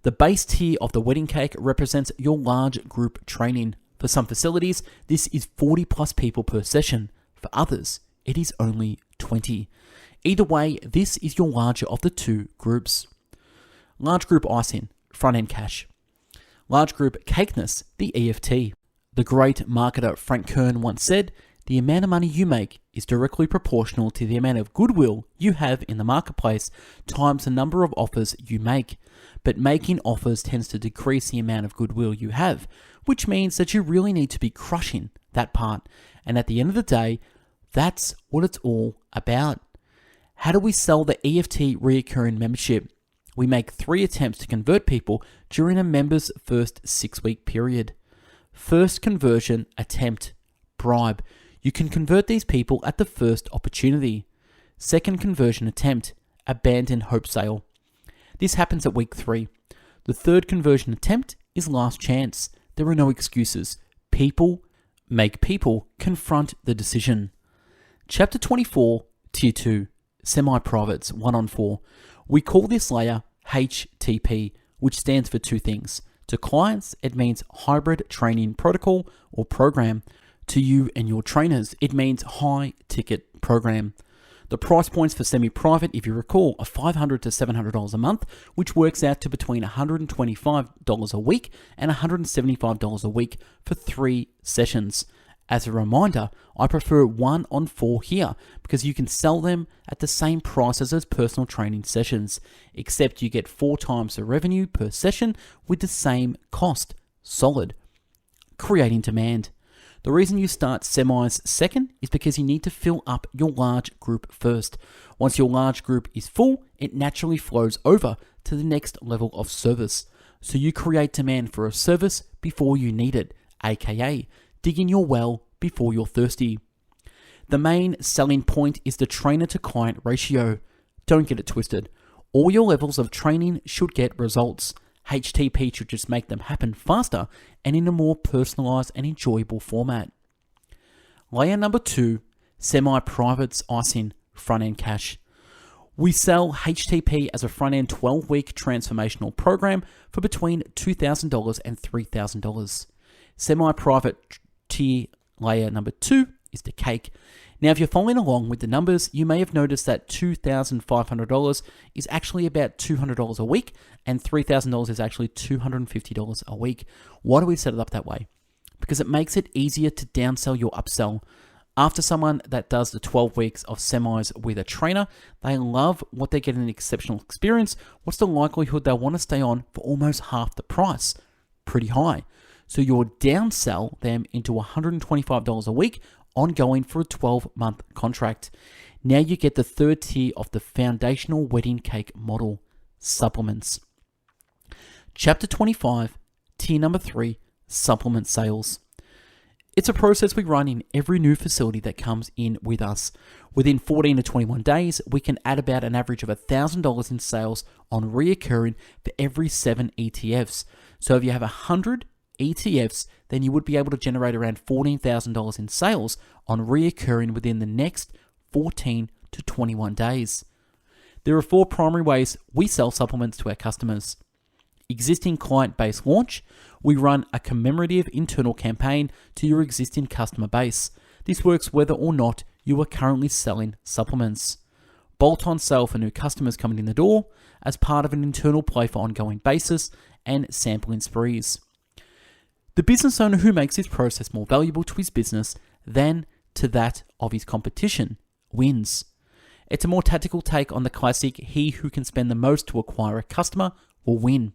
The base tier of the wedding cake represents your large group training. For some facilities, this is 40 plus people per session. For others, it is only 20. Either way, this is your larger of the 2 groups. Large group icing, front-end cash. Large group cakeness, the EFT. The great marketer Frank Kern once said, "The amount of money you make is directly proportional to the amount of goodwill you have in the marketplace times the number of offers you make. But making offers tends to decrease the amount of goodwill you have, which means that you really need to be crushing that part. And at the end of the day, that's what it's all about." How do we sell the EFT recurring membership? We make 3 attempts to convert people during a member's first 6-week period. First conversion attempt, bribe. You can convert these people at the first opportunity. Second conversion attempt, abandon hope sale. This happens at week 3. The third conversion attempt is last chance. There are no excuses. People make people confront the decision. Chapter 24, Tier 2, Semi-Privates 1-on-4. We call this layer HTP, which stands for 2 things. To clients, it means hybrid training protocol or program. To you and your trainers, it means high ticket program. The price points for semi-private, if you recall, are $500 to $700 a month, which works out to between $125 a week and $175 a week for 3 sessions. As a reminder, I prefer 1-on-4 here because you can sell them at the same price as those personal training sessions, except you get 4 times the revenue per session with the same cost. Solid. Creating demand. The reason you start semis second is because you need to fill up your large group first. Once your large group is full, it naturally flows over to the next level of service. So you create demand for a service before you need it, aka digging your well before you're thirsty. The main selling point is the trainer to client ratio. Don't get it twisted. All your levels of training should get results. HTP should just make them happen faster and in a more personalized and enjoyable format. Layer number 2, semi-privates icing, front-end cash. We sell HTP as a front-end 12-week transformational program for between $2,000 and $3,000. Semi-private tier layer number 2 is the cake. Now, if you're following along with the numbers, you may have noticed that $2,500 is actually about $200 a week, and $3,000 is actually $250 a week. Why do we set it up that way? Because it makes it easier to downsell your upsell. After someone that does the 12 weeks of semis with a trainer, they love what they get in an exceptional experience. What's the likelihood they'll want to stay on for almost half the price? Pretty high. So you'll downsell them into $125 a week ongoing for a 12-month contract. Now you get the third tier of the foundational wedding cake model, supplements. Chapter 25, tier number 3, supplement sales. It's a process we run in every new facility that comes in with us. Within 14 to 21 days, we can add about an average of $1,000 in sales on reoccurring for every 7 ETFs. So if you have 100 ETFs, then you would be able to generate around $14,000 in sales on reoccurring within the next 14 to 21 days. There are 4 primary ways we sell supplements to our customers. Existing client base launch. We run a commemorative internal campaign to your existing customer base. This works whether or not you are currently selling supplements. Bolt-on sale for new customers coming in the door as part of an internal play for ongoing basis and sampling sprees. The business owner who makes this process more valuable to his business than to that of his competition wins. It's a more tactical take on the classic, he who can spend the most to acquire a customer will win.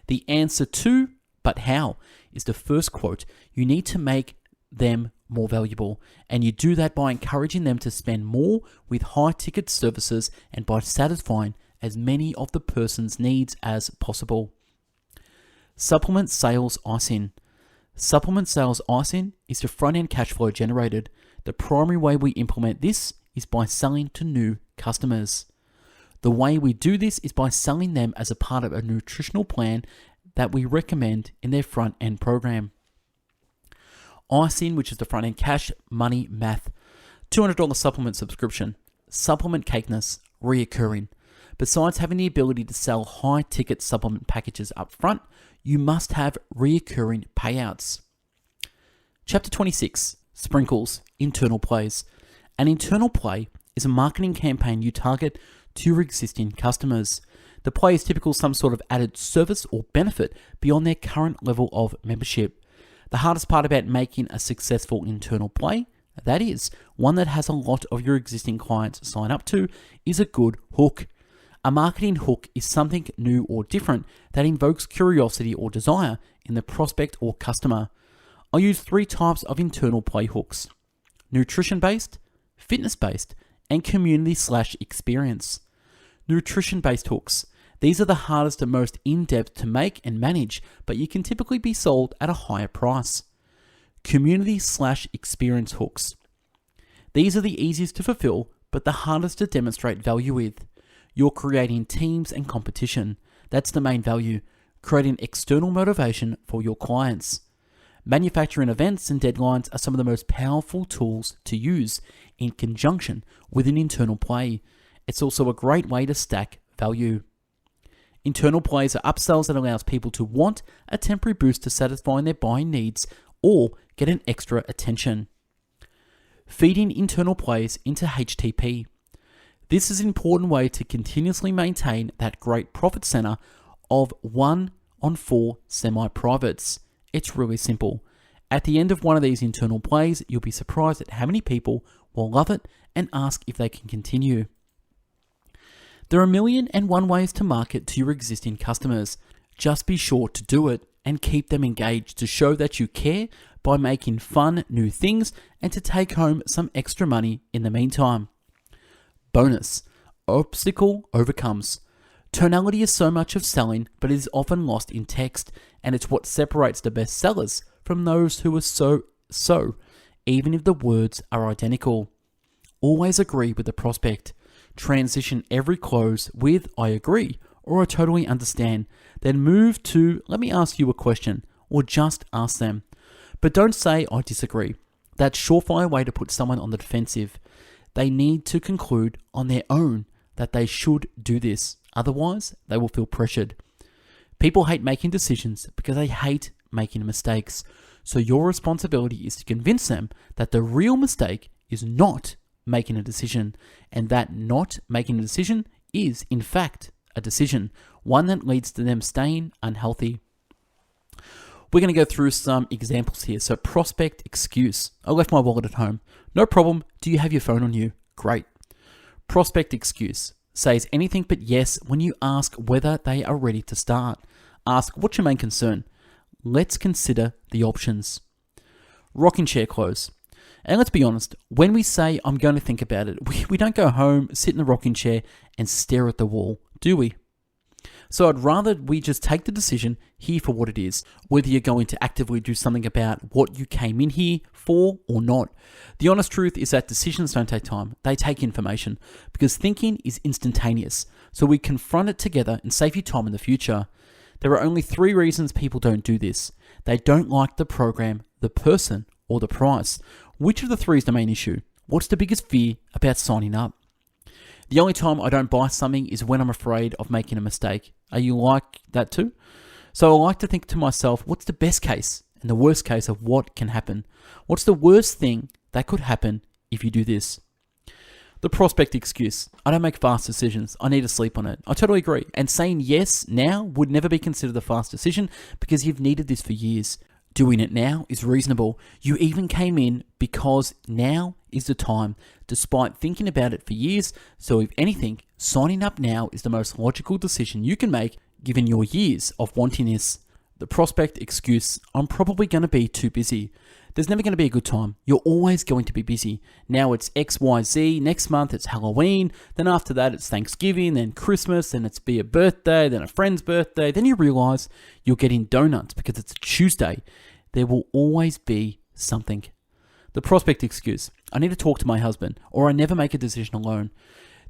The answer to, but how, is the first quote. You need to make them more valuable, and you do that by encouraging them to spend more with high ticket services and by satisfying as many of the person's needs as possible. Supplement sales ISIN. Supplement sales ISIN is the front-end cash flow generated. The primary way we implement this is by selling to new customers. The way we do this is by selling them as a part of a nutritional plan that we recommend in their front-end program. ISIN, which is the front-end cash, money, math. $200 supplement subscription. Supplement cakeness, reoccurring. Besides having the ability to sell high-ticket supplement packages up front, you must have reoccurring payouts. Chapter 26, Sprinkles, Internal Plays. An internal play is a marketing campaign you target to your existing customers. The play is typical some sort of added service or benefit beyond their current level of membership. The hardest part about making a successful internal play, that is, one that has a lot of your existing clients sign up to, is a good hook. A marketing hook is something new or different that invokes curiosity or desire in the prospect or customer. I'll use 3 types of internal play hooks: nutrition-based, fitness-based, and community/experience. Nutrition-based hooks. These are the hardest and most in-depth to make and manage, but you can typically be sold at a higher price. Community/experience hooks. These are the easiest to fulfill, but the hardest to demonstrate value with. You're creating teams and competition. That's the main value, creating external motivation for your clients. Manufacturing events and deadlines are some of the most powerful tools to use in conjunction with an internal play. It's also a great way to stack value. Internal plays are upsells that allows people to want a temporary boost to satisfying their buying needs or get an extra attention. Feeding internal plays into HTP. This is an important way to continuously maintain that great profit center of 1 on 4 semi-privates. It's really simple. At the end of one of these internal plays, you'll be surprised at how many people will love it and ask if they can continue. There are 1,000,001 ways to market to your existing customers. Just be sure to do it and keep them engaged to show that you care by making fun new things and to take home some extra money in the meantime. Bonus. Obstacle overcomes. Tonality is so much of selling, but it is often lost in text, and it's what separates the best sellers from those who are so, even if the words are identical. Always agree with the prospect. Transition every close with "I agree" or "I totally understand." Then move to "Let me ask you a question," or just ask them. But don't say "I disagree." That's a surefire way to put someone on the defensive. They need to conclude on their own that they should do this. Otherwise, they will feel pressured. People hate making decisions because they hate making mistakes. So your responsibility is to convince them that the real mistake is not making a decision, and that not making a decision is, in fact, a decision, one that leads to them staying unhealthy. We're going to go through some examples here. So prospect excuse. I left my wallet at home. No problem. Do you have your phone on you? Great. Prospect excuse. Says anything but yes when you ask whether they are ready to start. Ask, what's your main concern? Let's consider the options. Rocking chair close. And let's be honest, when we say I'm going to think about it, we don't go home, sit in the rocking chair and stare at the wall, do we? So I'd rather we just take the decision here for what it is, whether you're going to actively do something about what you came in here for or not. The honest truth is that decisions don't take time, they take information, because thinking is instantaneous, so we confront it together and save you time in the future. There are only 3 reasons people don't do this. They don't like the program, the person, or the price. Which of the 3 is the main issue? What's the biggest fear about signing up? The only time I don't buy something is when I'm afraid of making a mistake. Are you like that too? So I like to think to myself, what's the best case and the worst case of what can happen? What's the worst thing that could happen if you do this? The prospect excuse. I don't make fast decisions. I need to sleep on it. I totally agree. And saying yes now would never be considered a fast decision because you've needed this for years. Doing it now is reasonable. You even came in because now is the time, despite thinking about it for years. So if anything, signing up now is the most logical decision you can make given your years of wanting this. The prospect excuse. I'm probably going to be too busy. There's never going to be a good time. You're always going to be busy. Now it's XYZ, next month it's Halloween, then after that it's Thanksgiving, then Christmas, then it's be a birthday, then a friend's birthday. Then you realize you're getting donuts because it's a Tuesday. There will always be something. The prospect excuse, I need to talk to my husband, or I never make a decision alone.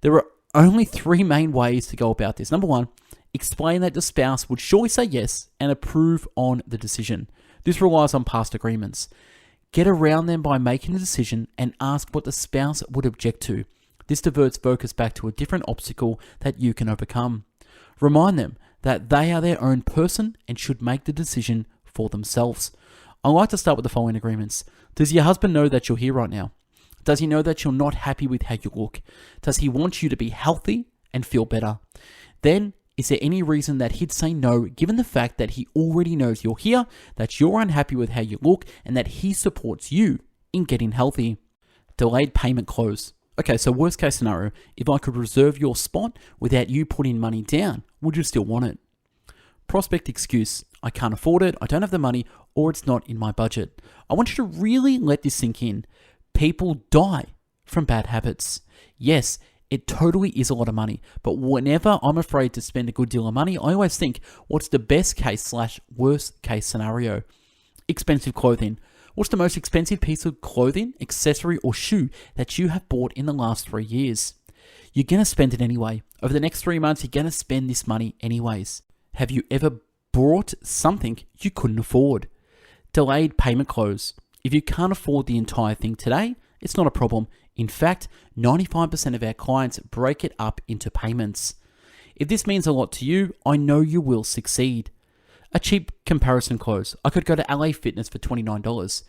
There are only 3 main ways to go about this. Number 1, explain that the spouse would surely say yes and approve on the decision. This relies on past agreements. Get around them by making a decision and ask what the spouse would object to. This diverts focus back to a different obstacle that you can overcome. Remind them that they are their own person and should make the decision for themselves. I like to start with the following agreements. Does your husband know that you're here right now? Does he know that you're not happy with how you look? Does he want you to be healthy and feel better? Then, is there any reason that he'd say no, given the fact that he already knows you're here, that you're unhappy with how you look, and that he supports you in getting healthy? Delayed payment close. Okay, so worst case scenario, if I could reserve your spot without you putting money down, would you still want it? Prospect excuse. I can't afford it, I don't have the money, or it's not in my budget. I want you to really let this sink in. People die from bad habits. Yes, it totally is a lot of money, but whenever I'm afraid to spend a good deal of money, I always think, what's the best case / worst case scenario? Expensive clothing. What's the most expensive piece of clothing, accessory, or shoe that you have bought in the last 3 years? You're going to spend it anyway. Over the next 3 months, you're going to spend this money anyways. Have you ever bought something you couldn't afford? Delayed payment close. If you can't afford the entire thing today, it's not a problem. In fact, 95% of our clients break it up into payments. If this means a lot to you, I know you will succeed. A cheap comparison close. I could go to LA Fitness for $29.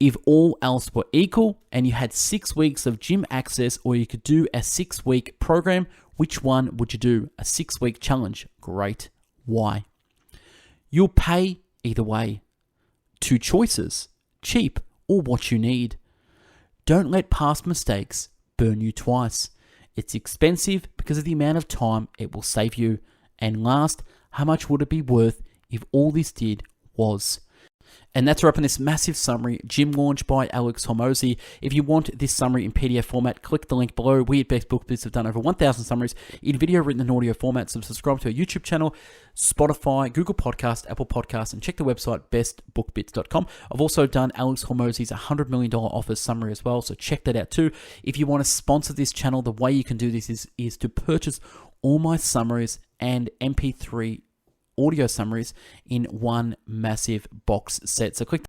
If all else were equal and you had 6 weeks of gym access, or you could do a 6-week program, which one would you do? A 6-week challenge. Great. Why? You'll pay either way. 2 choices. Cheap or what you need. Don't let past mistakes burn you twice. It's expensive because of the amount of time it will save you. And last, how much would it be worth if all this did was? And that's a wrap on this massive summary, Gym Launch by Alex Hormozi. If you want this summary in PDF format, click the link below. We at Best Book Bits have done over 1,000 summaries in video, written, and audio format. So subscribe to our YouTube channel, Spotify, Google Podcast, Apple Podcasts, and check the website bestbookbits.com. I've also done Alex Hormozi's $100 million offers summary as well, so check that out too. If you want to sponsor this channel, the way you can do this is to purchase all my summaries and MP3 audio summaries in one massive box set. So click